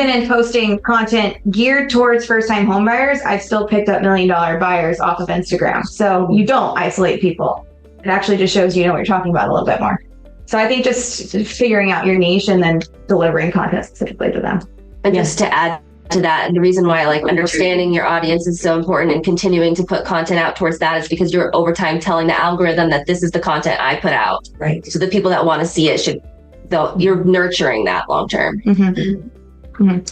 in posting content geared towards first-time home buyers, I've still picked up $1 million buyers off of Instagram. So you don't isolate people. It actually just shows you know what you're talking about a little bit more. So I think just figuring out your niche and then delivering content specifically to them. And just to add to that, the reason why understanding your audience is so important and continuing to put content out towards that is because you're over time telling the algorithm that this is the content I put out. Right. So the people that want to see it should you're nurturing that long term. And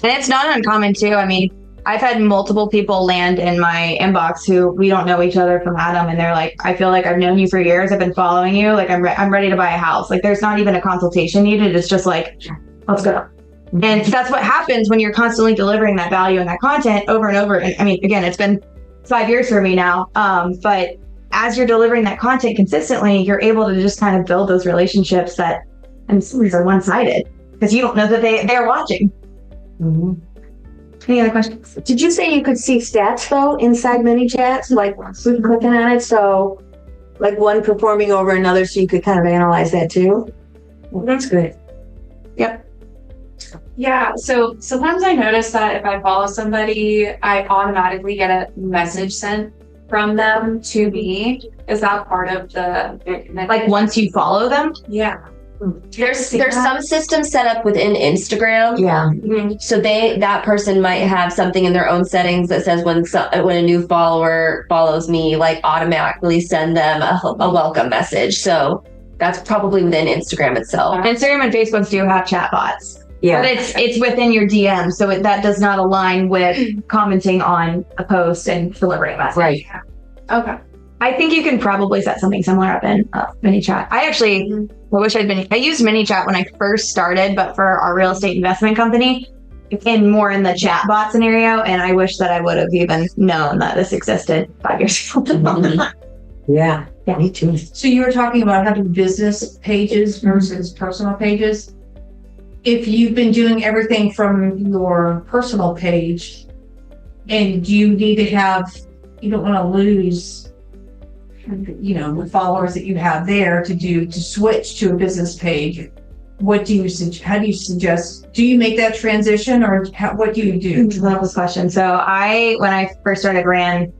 it's not uncommon too. I mean, I've had multiple people land in my inbox who we don't know each other from Adam, and they're like, I feel like I've known you for years. I've been following you. Like I'm ready to buy a house. Like there's not even a consultation needed. It's just like, let's go. And that's what happens when you're constantly delivering that value and that content over and over. And I mean, again, it's been 5 years for me now. But as you're delivering that content consistently, you're able to just kind of build those relationships that, and some of these are one-sided because you don't know that they're watching. Any other questions? Did you say you could see stats though inside mini chats, like clicking on it? So like one performing over another, so you could kind of analyze that too? Well, that's good. Yep. Yeah, so sometimes I notice that if I follow somebody, I automatically get a message sent from them to me. Is that part of the like once you follow them? Yeah. There's some systems set up within Instagram. Yeah. So that person might have something in their own settings that says when a new follower follows me, like automatically send them a welcome message. So that's probably within Instagram itself. Instagram and Facebook do have chat bots. Yeah. But it's within your DM, so that does not align with commenting on a post and delivering a message. Right. Okay. I think you can probably set something similar up in ManyChat. I actually I used ManyChat when I first started, but for our real estate investment company, and more in the chat bot scenario. And I wish that I would have even known that this existed 5 years ago. Yeah. Me too. So you were talking about having business pages versus personal pages. If you've been doing everything from your personal page and you need to have, you don't want to lose, the followers that you have there to switch to a business page, how do you suggest, do you make that transition or what do you do? That was a question. So when I first started, ran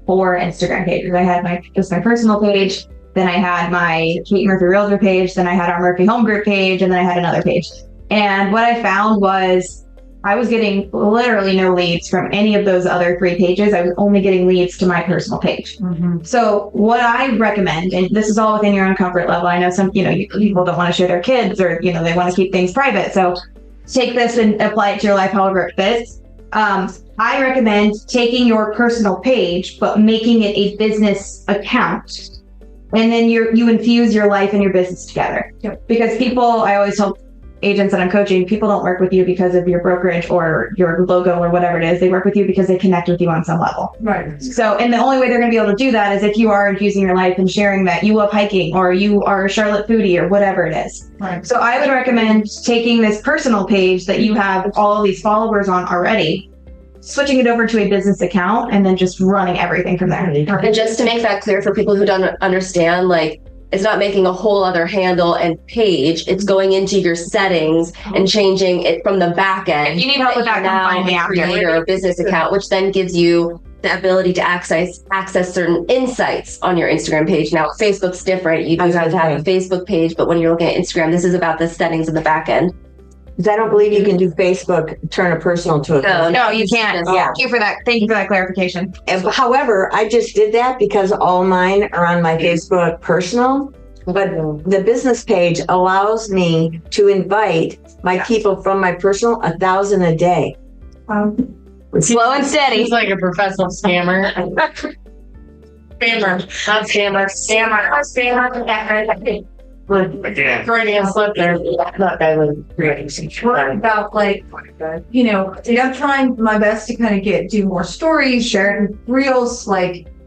4 Instagram pages. I had my personal page, then I had my Caten Murphy Realtor page, then I had our Murphy Home Group page, and then I had another page. And what I found was I was getting literally no leads from any of those other 3 pages. I was only getting leads to my personal page. So what I recommend, and this is all within your own comfort level. I know some, people don't want to show their kids or, they want to keep things private. So take this and apply it to your life however it fits. I recommend taking your personal page, but making it a business account. And then you infuse your life and your business together. Yep. Because I always tell agents that I'm coaching, people don't work with you because of your brokerage or your logo or whatever it is. They work with you because they connect with you on some level. Right. So, and the only way they're going to be able to do that is if you are infusing your life and sharing that you love hiking or you are a Charlotte foodie or whatever it is. Right. So I would recommend taking this personal page that you have all of these followers on already, switching it over to a business account, and then just running everything from there. And just to make that clear for people who don't understand, it's not making a whole other handle and page. It's going into your settings and changing it from the back end. If you need help with that, come find me after. Create a business account, which then gives you the ability to access certain insights on your Instagram page. Now, Facebook's different. You do have to have a Facebook page, but when you're looking at Instagram, this is about the settings in the back end. Because I don't believe you can do Facebook, turn a personal to a No, you can't. Yeah. Thank you for that clarification. However, I just did that because all mine are on my Facebook personal, but the business page allows me to invite my people from my personal 1,000 a day. Slow and steady. He's like a professional scammer. Scammer. Freudian slip there. That guy was creating. What about I'm trying my best to do more stories, share reels,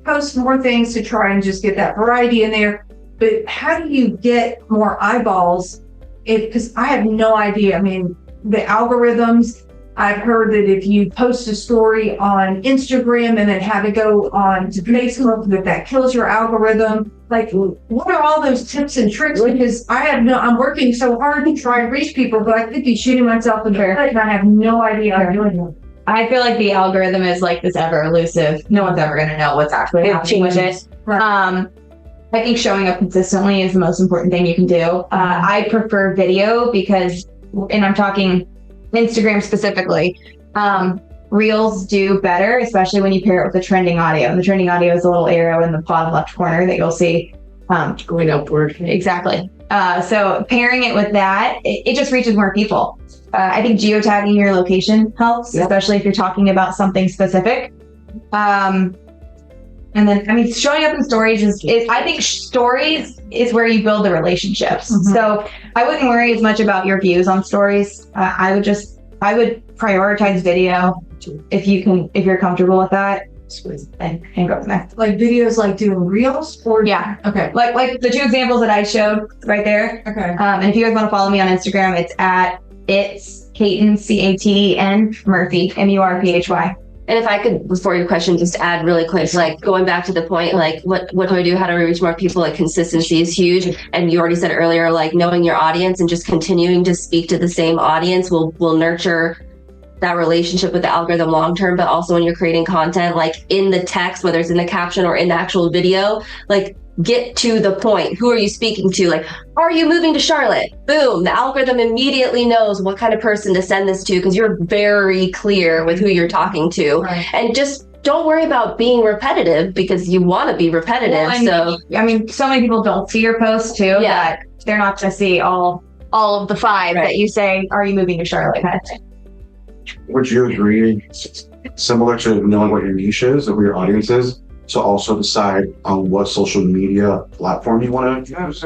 post more things to try and just get that variety in there. But how do you get more eyeballs? Because I have no idea. I mean, the algorithms, I've heard that if you post a story on Instagram and then have it go on to Facebook, that kills your algorithm. What are all those tips and tricks? Because I'm working so hard to try and reach people, but I could be shooting myself in the foot and I have no idea how I'm doing it. I feel like the algorithm is like this ever elusive. No one's ever going to know what's actually happening with it. Right. I think showing up consistently is the most important thing you can do. I prefer video because, and I'm talking Instagram specifically, Reels do better, especially when you pair it with the trending audio. And the trending audio is a little arrow in the bottom left corner that you'll see. Going upward. Exactly. So pairing it with that, it just reaches more people. I think geotagging your location helps, especially if you're talking about something specific. And then, I mean, showing up in stories is I think stories is where you build the relationships. So I wouldn't worry as much about your views on stories. I would prioritize video if you're comfortable with that, and go from there. Like videos, like doing reels, or Okay. Like the two examples that I showed right there. Okay. And if you guys want to follow me on Instagram, it's Caten, Caten Murphy, Murphy. And if I could, before your question, just add really quick, like going back to the point, like what do I do? How do I reach more people? Like consistency is huge. And you already said earlier, like knowing your audience and just continuing to speak to the same audience will nurture that relationship with the algorithm long term. But also when you're creating content, like in the text, whether it's in the caption or in the actual video, like get to the point. Who are you speaking to? Like, are you moving to Charlotte? Boom. The algorithm immediately knows what kind of person to send this to because you're very clear with who you're talking to. Right. And just don't worry about being repetitive because you want to be repetitive. Well, I mean, so many people don't see your post too. That they're not going to see all of the 5 that you say, are you moving to Charlotte? Kind of thing. Would you agree, similar to knowing what your niche is and where your audience is, to also decide on what social media platform you want to use?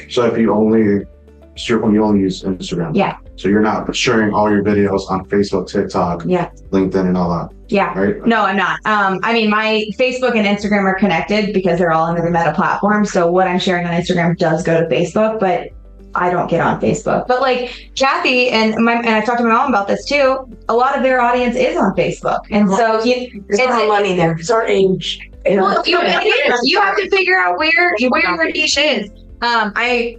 So if you only use Instagram, so you're not sharing all your videos on Facebook, TikTok, LinkedIn, and all that. Right? No, I'm not. I mean, my Facebook and Instagram are connected because they're all under the Meta platform. So what I'm sharing on Instagram does go to Facebook, but I don't get on Facebook. But like Kathy and I've talked to my mom about this too. A lot of their audience is on Facebook, and so there's no money there. It's our age. Well, you have to figure out where your niche is. I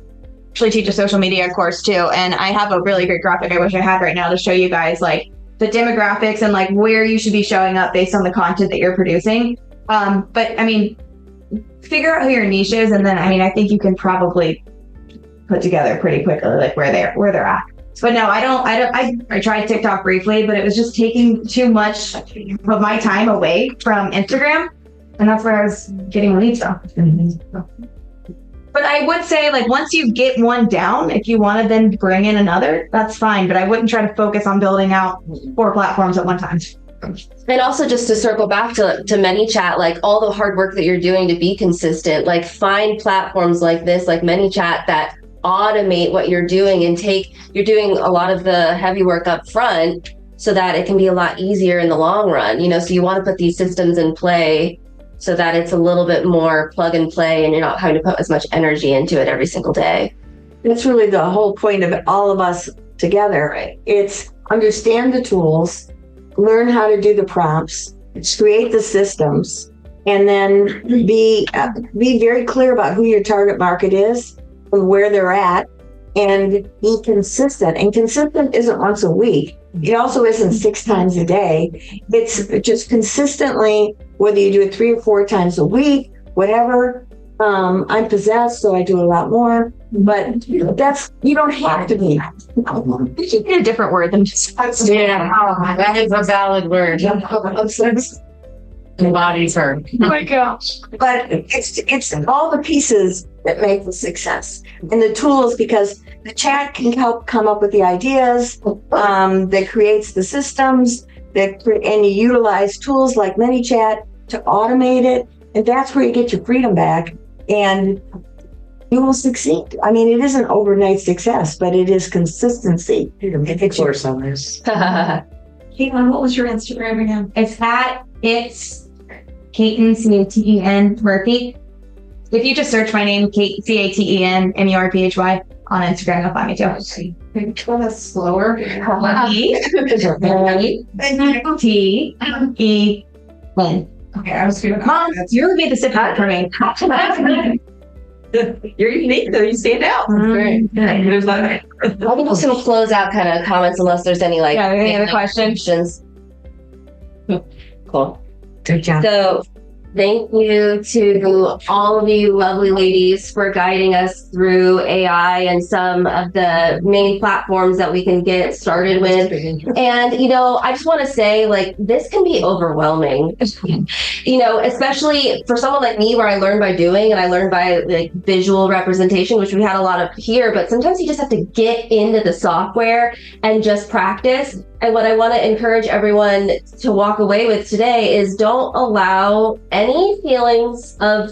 actually teach a social media course too, and I have a really great graphic I wish I had right now to show you guys like the demographics and like where you should be showing up based on the content that you're producing. But I mean, figure out who your niche is, and then I think you can probably put together pretty quickly like where they're at. But no, I tried TikTok briefly, but it was just taking too much of my time away from Instagram. And that's where I was getting leads from. But I would say, like, once you get one down, if you want to then bring in another, that's fine. But I wouldn't try to focus on building out 4 platforms at one time. And also just to circle back to ManyChat, like all the hard work that you're doing to be consistent, like find platforms like this, like ManyChat, that automate what you're doing and you're doing a lot of the heavy work up front so that it can be a lot easier in the long run. So you want to put these systems in play so that it's a little bit more plug and play and you're not having to put as much energy into it every single day. That's really the whole point of it, all of us together. Right? It's understand the tools, learn how to do the prompts, create the systems, and then be very clear about who your target market is and where they're at, and be consistent. And consistent isn't once a week. It also isn't 6 times a day. It's just consistently, whether you do it 3 or 4 times a week, whatever. I'm possessed, so I do a lot more. But you don't have to be. You need a different word than just. Yeah, that is a valid word. Embodies her. Oh my gosh. But it's all the pieces that make the success. And the tools, because the chat can help come up with the ideas, that creates the systems, and you utilize tools like ManyChat to automate it. And that's where you get your freedom back, and you will succeed. I mean, it isn't overnight success, but it is consistency. Make a course on this. Caitlin, what was your Instagram again? It's Caten, Caten Murphy. If you just search my name, Caten Murphy on Instagram, you'll find me too. Can you that slower? T-E-N. Okay, I was good. Mom, you really made the sip hard for me. You're unique though. You stand out. Great. There's that. I think I'm just gonna close out kind of comments unless there's any any other questions. Cool. Good job. So Thank you to all of you lovely ladies for guiding us through AI and some of the main platforms that we can get started with. And, I just want to say, like, this can be overwhelming, especially for someone like me where I learn by doing and I learn by like visual representation, which we had a lot of here, but sometimes you just have to get into the software and just practice. And what I want to encourage everyone to walk away with today is don't allow any feelings of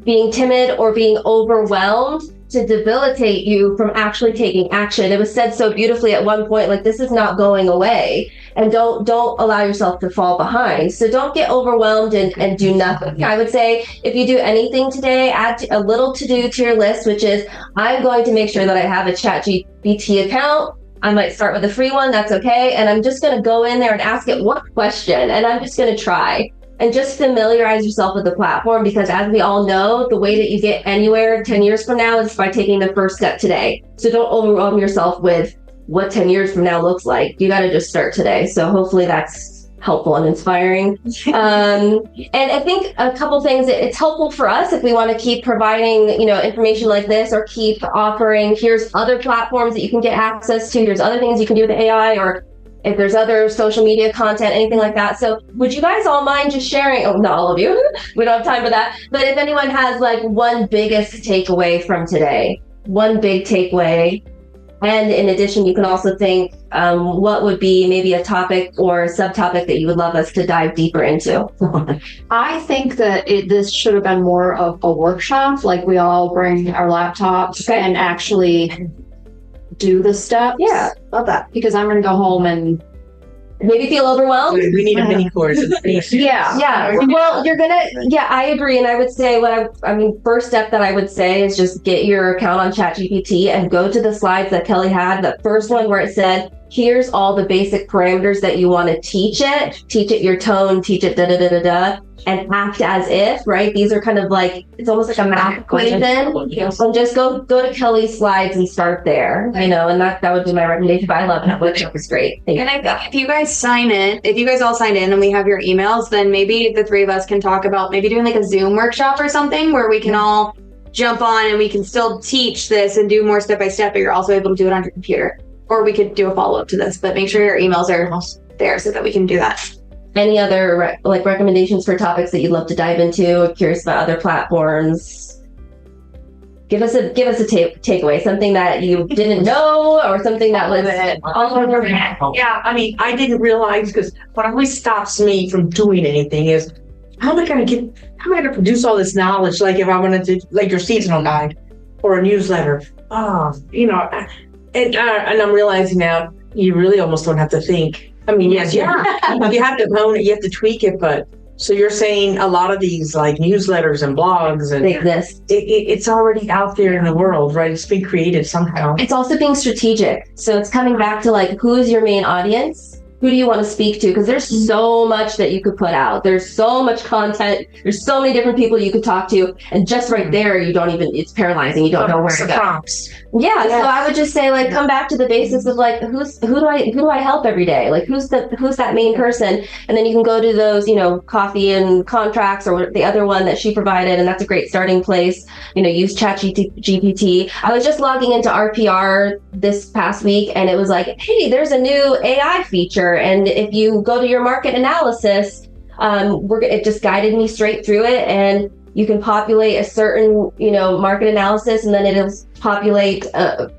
being timid or being overwhelmed to debilitate you from actually taking action. It was said so beautifully at one point, like, this is not going away, and don't allow yourself to fall behind. So don't get overwhelmed and do nothing. I would say if you do anything today, add a little to do to your list, which is I'm going to make sure that I have a ChatGPT account. I might start with a free one, that's okay. And I'm just going to go in there and ask it one question, and I'm just going to try and just familiarize yourself with the platform, because as we all know, the way that you get anywhere 10 years from now is by taking the first step today. So don't overwhelm yourself with what 10 years from now looks like. You got to just start today. So hopefully that's helpful and inspiring. And I think a couple things, it's helpful for us if we want to keep providing, information like this, or keep offering, here's other platforms that you can get access to, here's other things you can do with AI, or if there's other social media content, anything like that. So would you guys all mind just sharing? Oh, not all of you, we don't have time for that. But if anyone has like one biggest takeaway from today, one big takeaway. And in addition, you can also think what would be maybe a topic or a subtopic that you would love us to dive deeper into. I think that this should have been more of a workshop, like we all bring our laptops and actually do the steps. Yeah, love that. Because I'm going to go home and maybe feel overwhelmed. We need a mini course. Yeah. Well, I agree. And I would say first step that I would say is just get your account on ChatGPT and go to the slides that Kelley had. The first one where it said, here's all the basic parameters that you want to teach it your tone, teach it and act as if, right? These are kind of like, it's almost like a math equation. And just go to Kelley's slides and start there, and that would be my recommendation. But I love it. Workshop is great. Thank you. And I think if you guys all signed in and we have your emails, then maybe the three of us can talk about maybe doing like a Zoom workshop or something where we can all jump on and we can still teach this and do more step by step, but you're also able to do it on your computer. Or we could do a follow-up to this, but make sure your emails are there so that we can do that. Any other recommendations for topics that you'd love to dive into? Curious about other platforms? Give us a takeaway, something that you didn't know, or something that was all over. Yeah, I didn't realize, because what always stops me from doing anything is how am I going to produce all this knowledge? Like if I wanted to, like your seasonal guide or a newsletter. And I'm realizing now you really almost don't have to think. Yes, you have to hone it, you have to tweak it, but so you're saying a lot of these like newsletters and blogs and they exist. It's already out there in the world, right? It's being created somehow. It's also being strategic. So it's coming back to like, who is your main audience? Who do you want to speak to? Because there's so much that you could put out. There's so much content. There's so many different people you could talk to. And just right there, it's paralyzing. You don't know where to go. Prompts. Yeah. Yes. So I would just say, like, come back to the basics of like, who do I help every day? Like, who's that main person? And then you can go to those, coffee and contracts, or the other one that she provided. And that's a great starting place. Use ChatGPT. I was just logging into RPR this past week, and it was like, hey, there's a new AI feature. And if you go to your market analysis, it just guided me straight through it. And you can populate a certain, market analysis, and then it'll populate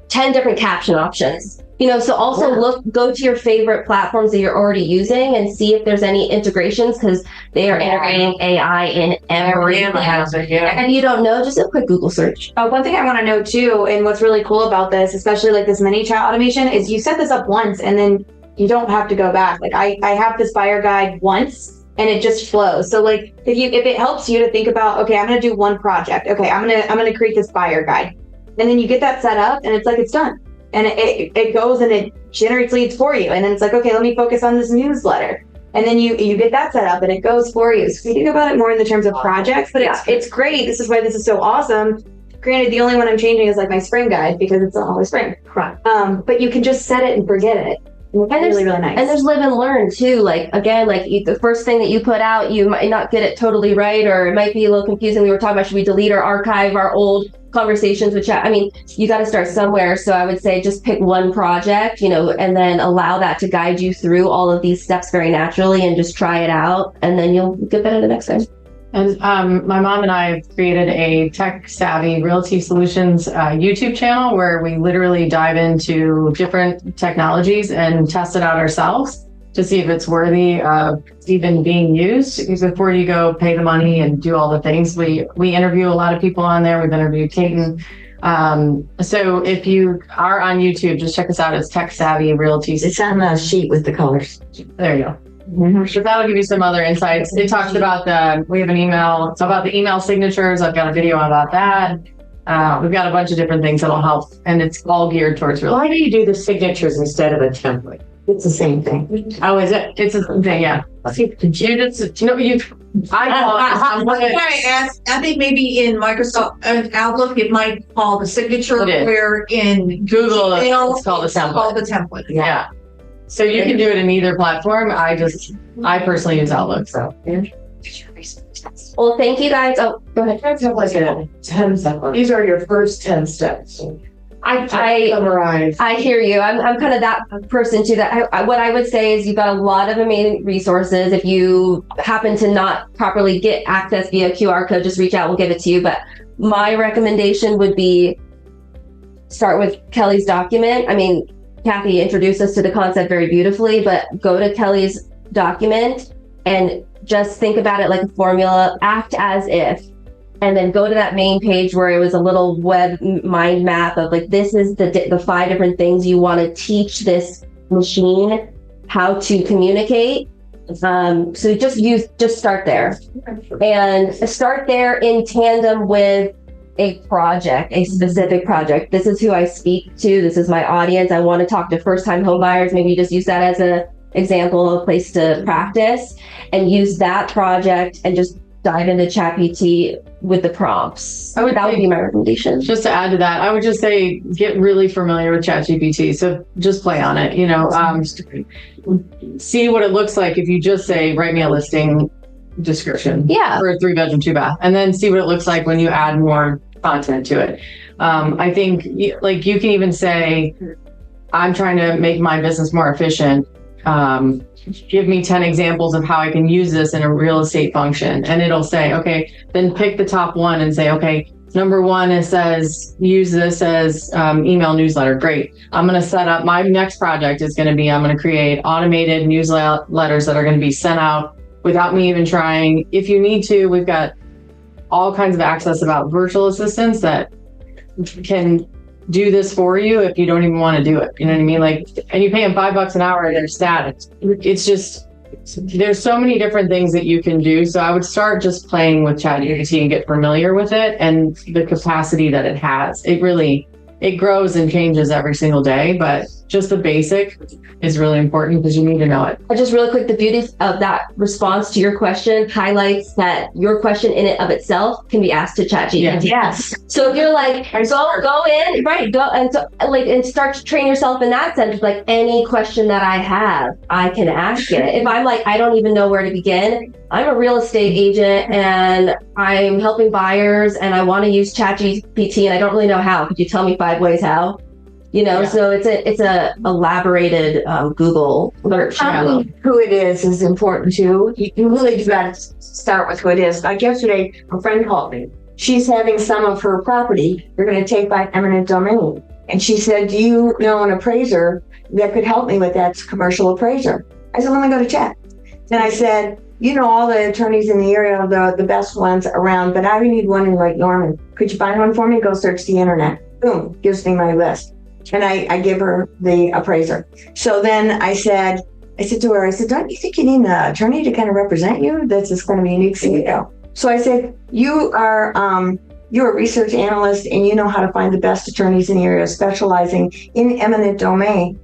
10 different caption options. So also go to your favorite platforms that you're already using and see if there's any integrations, because they are integrating AI in everything. And you don't know, just a quick Google search. One thing I want to know too, and what's really cool about this, especially like this mini chat automation, is you set this up once and then you don't have to go back. Like I have this buyer guide once and it just flows. So like if it helps you to think about, okay, I'm going to do one project. Okay, I'm going to create this buyer guide. And then you get that set up and it's like, it's done. And it goes and it generates leads for you. And then it's like, okay, let me focus on this newsletter. And then you get that set up and it goes for you. So we think about it more in the terms of projects, but it's great. This is why this is so awesome. Granted, the only one I'm changing is like my spring guide because it's always spring. Right. But you can just set it and forget it. Really, really nice. And there's live and learn too. Like again, like the first thing that you put out, you might not get it totally right, or it might be a little confusing. We were talking about, should we delete or archive our old conversations with chat? I mean, you got to start somewhere. So I would say just pick one project, and then allow that to guide you through all of these steps very naturally, and just try it out, and then you'll get better the next time. And my mom and I have created a Tech Savvy Realty Solutions YouTube channel where we literally dive into different technologies and test it out ourselves to see if it's worthy of even being used. Because before you go pay the money and do all the things, we interview a lot of people on there. We've interviewed Caten. So if you are on YouTube, just check us out. It's Tech Savvy Realty. It's on the sheet with the colors. There you go. So that'll give you some other insights. It talks about we have an email. It's about the email signatures. I've got a video about that. We've got a bunch of different things that'll help, and it's all geared towards real. Why do you do the signatures instead of a template? It's the same thing. Oh, is it? It's a thing, yeah. I think maybe in Microsoft Outlook, it might call the signature, where in Google, email, it's called a template. Called the template. Yeah. So you can do it in either platform. I personally use Outlook. So. Well, thank you guys. Oh, go ahead. Let's have like a 10 steps. These are your first 10 steps. I summarize. I hear you. I'm kind of that person too. That what I would say is you've got a lot of amazing resources. If you happen to not properly get access via QR code, just reach out. We'll give it to you. But my recommendation would be start with Kelley's document. I mean, Kathy introduced us to the concept very beautifully, but go to Kelley's document and just think about it like a formula, act as if, and then go to that main page where it was a little web mind map of like, this is the 5 different things you want to teach this machine how to communicate. So just start there, and start there in tandem with a project, a specific project. This is who I speak to. This is my audience. I want to talk to first-time home buyers. Maybe you just use that as an example of a place to practice, and use that project and just dive into ChatGPT with the prompts. That would be my recommendation. Just to add to that, I would just say get really familiar with ChatGPT. So just play on it. See what it looks like if you just say, write me a listing description for a 3-bedroom 2-bath, and then see what it looks like when you add more content to it. I think you can even say, I'm trying to make my business more efficient. Give me 10 examples of how I can use this in a real estate function. And it'll say, okay, then pick the top one and say, okay, number 1, it says, use this as email newsletter. Great. I'm going to set up, my next project is going to be, I'm going to create automated newsletters that are going to be sent out without me even trying. If you need to, we've got all kinds of access about virtual assistants that can do this for you if you don't even want to do it. You know what I mean? And you pay them $5 an hour and they're static. It's just, there's so many different things that you can do. So I would start just playing with ChatGPT and get familiar with it and the capacity that it has. It grows and changes every single day, but just the basic is really important because you need to know it. Just really quick, the beauty of that response to your question highlights that your question in it of itself can be asked to ChatGPT. Yeah. Yes. So if you're like, go in, right, go and start to train yourself in that sense. Like any question that I have, I can ask it. If I'm like, I don't even know where to begin, I'm a real estate agent and I'm helping buyers and I want to use ChatGPT and I don't really know how. Could you tell me 5 ways how? So it's a elaborated Google search. Who it is important too. You really do got to start with who it is. Like yesterday, a friend called me. She's having some of her property, they're going to take by eminent domain. And she said, do you know an appraiser that could help me with that commercial appraiser? I said, let me go to chat. Then I said, all the attorneys in the area, the best ones around, but I need one in Lake Norman. Could you find one for me? Go search the internet. Boom, gives me my list. And I give her the appraiser. So then I said to her, don't you think you need an attorney to kind of represent you? That's just going to be a unique scenario. So I said, you're a research analyst and you know how to find the best attorneys in the area specializing in eminent domain.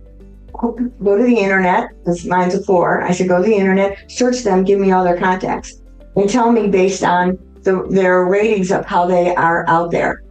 Go to the internet, because mine's a 4. I said, go to the internet, search them, give me all their contacts, and tell me based on their ratings of how they are out there.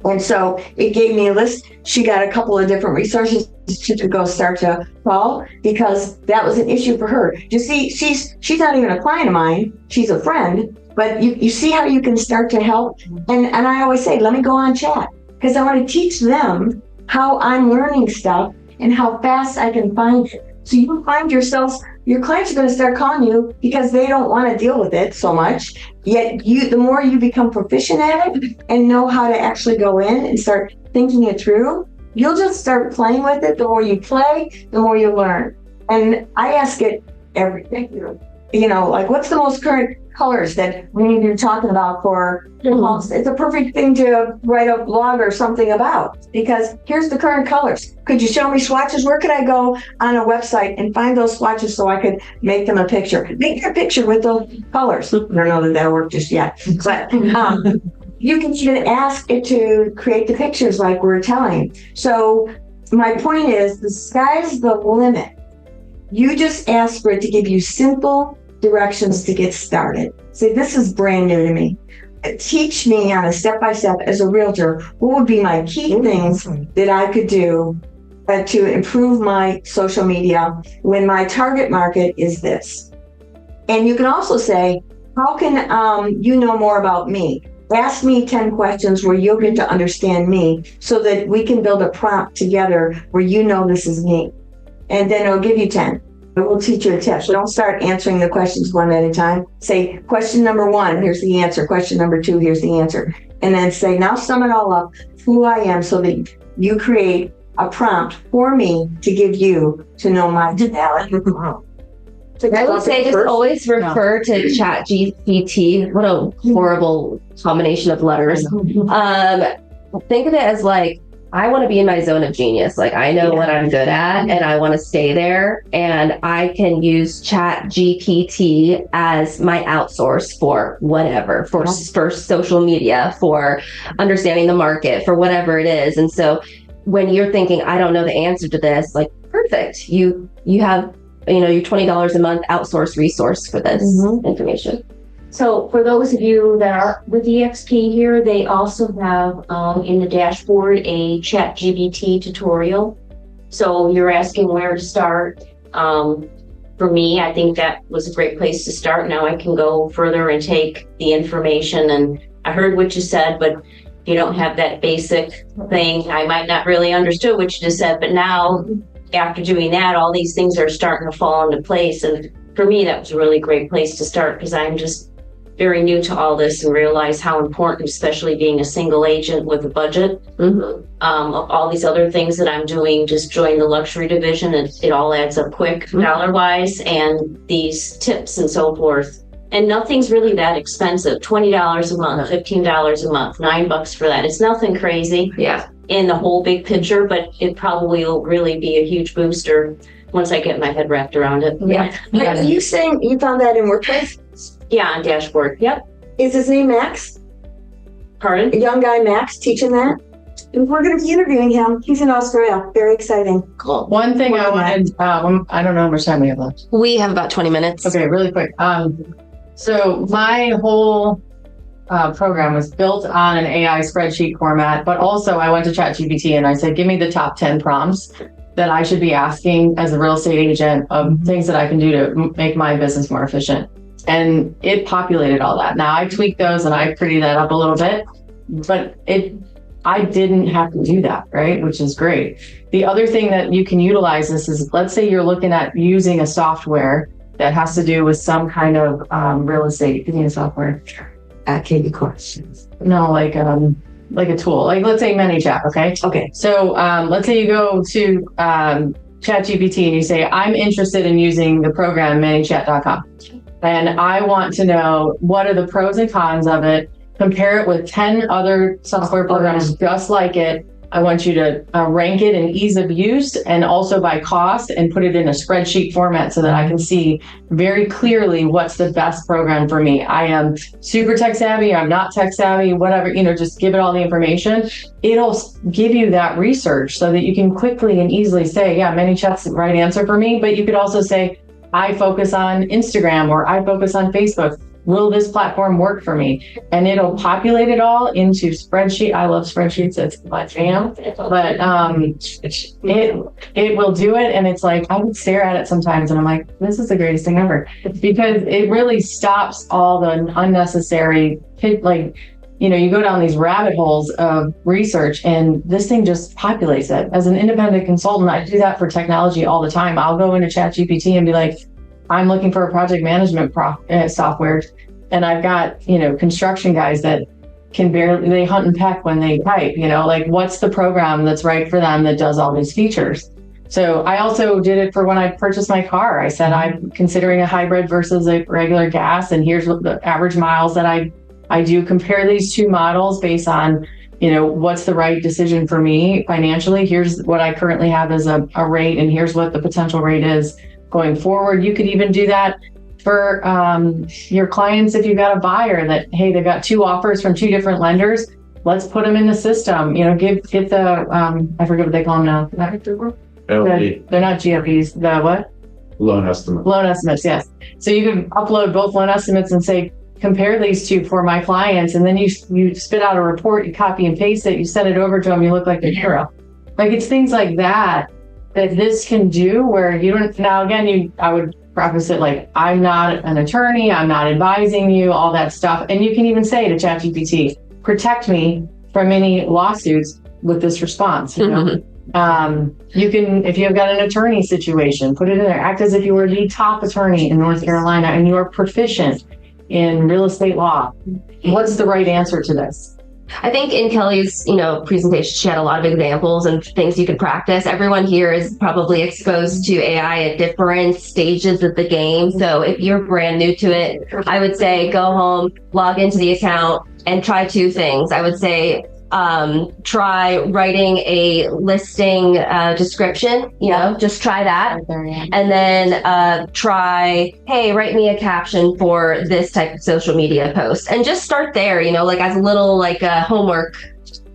And so it gave me a list. She got a couple of different resources to go start to call because that was an issue for her. You see, she's not even a client of mine. She's a friend, but you see how you can start to help. And I always say, let me go on chat because I want to teach them how I'm learning stuff and how fast I can find it. So you find yourself, your clients are going to start calling you because they don't want to deal with it so much. Yet the more you become proficient at it and know how to actually go in and start thinking it through, you'll just start playing with it. The more you play, the more you learn. And I ask it everything, like what's the most current colors that we need to be talking about for it's a perfect thing to write a blog or something about because here's the current colors. Could you show me swatches? Where could I go on a website and find those swatches so I could make them a picture? Make a picture with those colors. I don't know that that'll work just yet, but you can even ask it to create the pictures like we're telling. So my point is the sky's the limit. You just ask for it to give you simple directions to get started. Say, this is brand new to me. Teach me on a step-by-step as a realtor, what would be my key things that I could do to improve my social media when my target market is this. And you can also say, how can you know more about me? Ask me 10 questions where you'll get to understand me so that we can build a prompt together where you know this is me. And then it'll give you 10. It will teach you a tip. So don't start answering the questions one at a time. Say, question number 1, here's the answer. Question number 2, here's the answer. And then say, now sum it all up, who I am, so that you create a prompt for me to give you to know my personality. I would say just always refer to ChatGPT. What a horrible combination of letters. Think of it as like, I want to be in my zone of genius. Like I know what I'm good at and I want to stay there. And I can use ChatGPT as my outsource for whatever, for social media, for understanding the market, for whatever it is. And so when you're thinking, I don't know the answer to this, like perfect. You have, your $20 a month outsource resource for this information. So for those of you that are with EXP here, they also have in the dashboard a ChatGPT tutorial. So you're asking where to start. For me, I think that was a great place to start. Now I can go further and take the information. And I heard what you said, but if you don't have that basic thing, I might not really understood what you just said. But now after doing that, all these things are starting to fall into place. And for me, that was a really great place to start because I'm just very new to all this and realize how important, especially being a single agent with a budget, of all these other things that I'm doing, just join the luxury division. It all adds up quick dollar wise, and these tips and so forth. And nothing's really that expensive. $20 a month, $15 a month, $9 for that. It's nothing crazy in the whole big picture, but it probably will really be a huge booster once I get my head wrapped around it. Are you saying you found that in Workplace? Yeah, on dashboard. Yep. Is his name Max? Pardon? A young guy, Max, teaching that? And we're going to be interviewing him. He's in Australia. Very exciting. Cool. One thing I wanted, I don't know how much time we have left. We have about 20 minutes. Okay, really quick. So my whole program was built on an AI spreadsheet format, but also I went to ChatGPT and I said, give me the top 10 prompts that I should be asking as a real estate agent of things that I can do to make my business more efficient. And it populated all that. Now I tweaked those and I prettied that up a little bit, but I didn't have to do that, right? Which is great. The other thing that you can utilize this is, let's say you're looking at using a software that has to do with some kind of real estate. Give me a software. Asking questions. No, like a tool. Like let's say ManyChat, okay? Okay. So let's say you go to ChatGPT and you say, I'm interested in using the program ManyChat.com. And I want to know what are the pros and cons of it, compare it with 10 other software programs just like it. I want you to rank it in ease of use and also by cost and put it in a spreadsheet format so that I can see very clearly what's the best program for me. I am super tech savvy, I'm not tech savvy, whatever, just give it all the information. It'll give you that research so that you can quickly and easily say, yeah, ManyChat's the right answer for me. But you could also say, I focus on Instagram or I focus on Facebook. will this platform work for me? And it'll populate it all into spreadsheet. I love spreadsheets. It's my jam. But it will do it. And it's like, I would stare at it sometimes and I'm like, this is the greatest thing ever. Because it really stops all the unnecessary, like, you know, you go down these rabbit holes of research and this thing just populates it. As an independent consultant, I do that for technology all the time. I'll go into ChatGPT and be like, I'm looking for a project management software. And I've got, you know, construction guys that can barely, they hunt and peck when they type, you know, like what's the program that's right for them that does all these features? So I also did it for when I purchased my car. I said, I'm considering a hybrid versus a regular gas. And here's what the average miles that I do. Compare these two models based on, you know, what's the right decision for me financially. Here's what I currently have as a rate, and here's what the potential rate is going forward. You could even do that for your clients if you've got a buyer that, hey, they've got 2 offers from 2 different lenders. Let's put them in the system. You know, get the I forget what they call them now. They're not GFEs. The what? Loan estimate. Loan estimates, yes. So you can upload both loan estimates and say, compare these 2 for my clients, and then you spit out a report, you copy and paste it, you send it over to them, you look like a hero. Like it's things like that this can do where you don't. Now again, I would preface it like, I'm not an attorney, I'm not advising you, all that stuff. And you can even say to ChatGPT, protect me from any lawsuits with this response. You know? You can, if you've got an attorney situation, put it in there. Act as if you were the top attorney in North Carolina and you are proficient in real estate law. What's the right answer to this? I think in Kelley's, you know, presentation, she had a lot of examples and things you could practice. Everyone here is probably exposed to AI at different stages of the game. So if you're brand new to it, I would say go home, log into the account, and try 2 things. I would say try writing a listing description, you know, just try that. And then try, hey, write me a caption for this type of social media post. And just start there, you know, like as a little like homework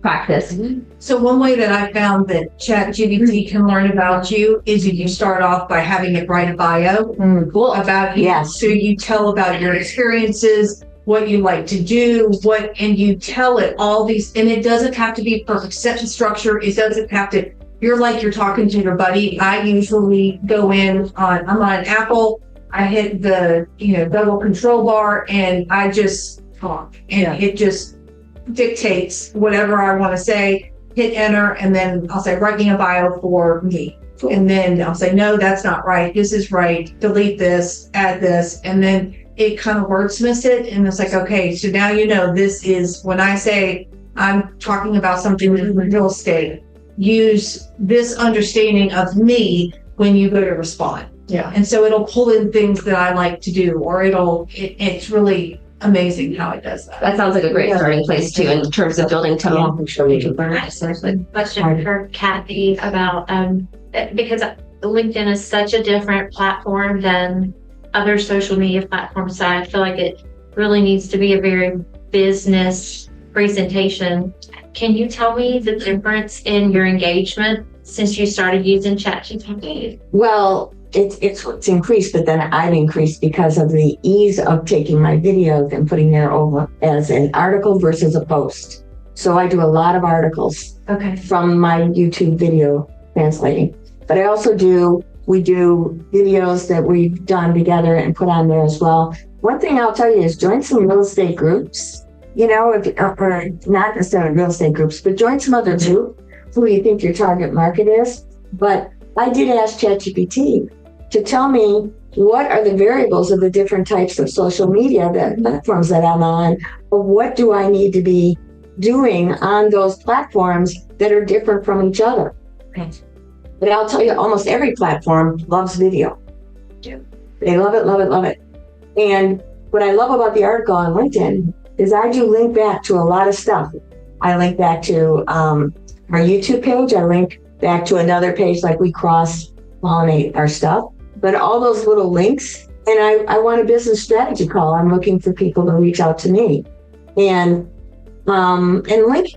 practice. So one way that I found that ChatGPT can learn about you is if you start off by having it write a bio about you. Yes. So you tell about your experiences, what you like to do, and you tell it all these, and it doesn't have to be perfect sentence structure. It doesn't have to, you're talking to your buddy. I usually go in I'm on Apple. I hit the, double control bar and I just talk and it just dictates whatever I want to say, hit enter. And then I'll say, write me a bio for me. And then I'll say, no, that's not right. This is right. Delete this, add this. And then it kind of wordsmiths it, and it's like, okay, so now you know this is when I say I'm talking about something with real estate, use this understanding of me when you go to respond. Yeah. And so it'll pull in things that I like to do, or it's really amazing how it does that. That sounds like a great starting place too in terms of building tone. Question for Kathy about because LinkedIn is such a different platform than other social media platforms. So I feel like it really needs to be a very business presentation. Can you tell me the difference in your engagement since you started using ChatGPT? Well, it's increased, but then I've increased because of the ease of taking my videos and putting them over as an article versus a post. So I do a lot of articles from my YouTube video translating, but I also we do videos that we've done together and put on there as well. One thing I'll tell you is join some real estate groups, or not necessarily real estate groups, but join some other group who you think your target market is. But I did ask ChatGPT to tell me what are the variables of the different types of social media, the platforms that I'm on, or what do I need to be doing on those platforms that are different from each other. But I'll tell you, almost every platform loves video. They love it, love it, love it. And what I love about the article on LinkedIn is I do link back to a lot of stuff. I link back to our YouTube page. I link back to another page, like we cross-pollinate our stuff. But all those little links, and I want a business strategy call. I'm looking for people to reach out to me. And Linktree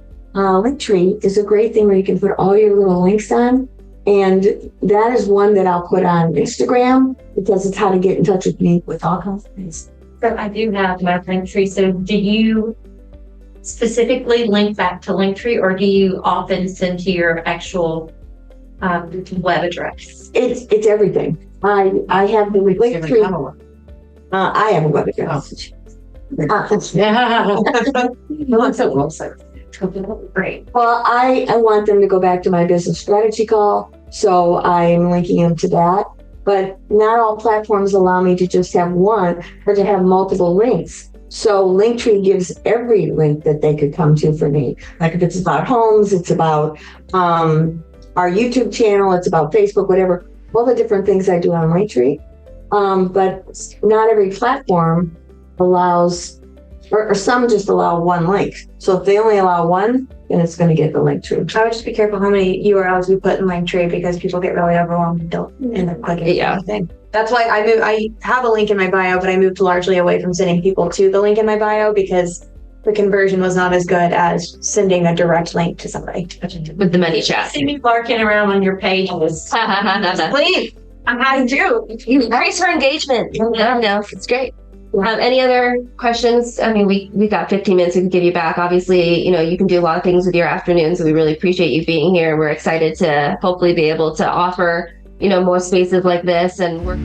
is a great thing where you can put all your little links on. And that is one that I'll put on Instagram because it's how to get in touch with me with all kinds of things. So I do have my Linktree. So do you specifically link back to Linktree, or do you often send to your actual web address? It's everything. I have the Linktree. I have a web address. Great. Well, I want them to go back to my business strategy call, so I'm linking them to that. But not all platforms allow me to just have one or to have multiple links. So Linktree gives every link that they could come to for me. Like if it's about homes, it's about our YouTube channel, it's about Facebook, whatever, all the different things I do on Linktree. But not every platform allows, or some just allow one link. So if they only allow one, then it's going to get the Linktree. I would just be careful how many URLs we put in Linktree because people get really overwhelmed and don't end up clicking anything. That's why I have a link in my bio, but I moved largely away from sending people to the link in my bio because the conversion was not as good as sending a direct link to somebody. With the many chats. See me larking around on your pages. Please. I do. Increase her engagement. I don't know. It's great. Any other questions? I mean, we got 15 minutes we can give you back. Obviously, you can do a lot of things with your afternoon, so we really appreciate you being here. We're excited to hopefully be able to offer, more spaces like this, and we're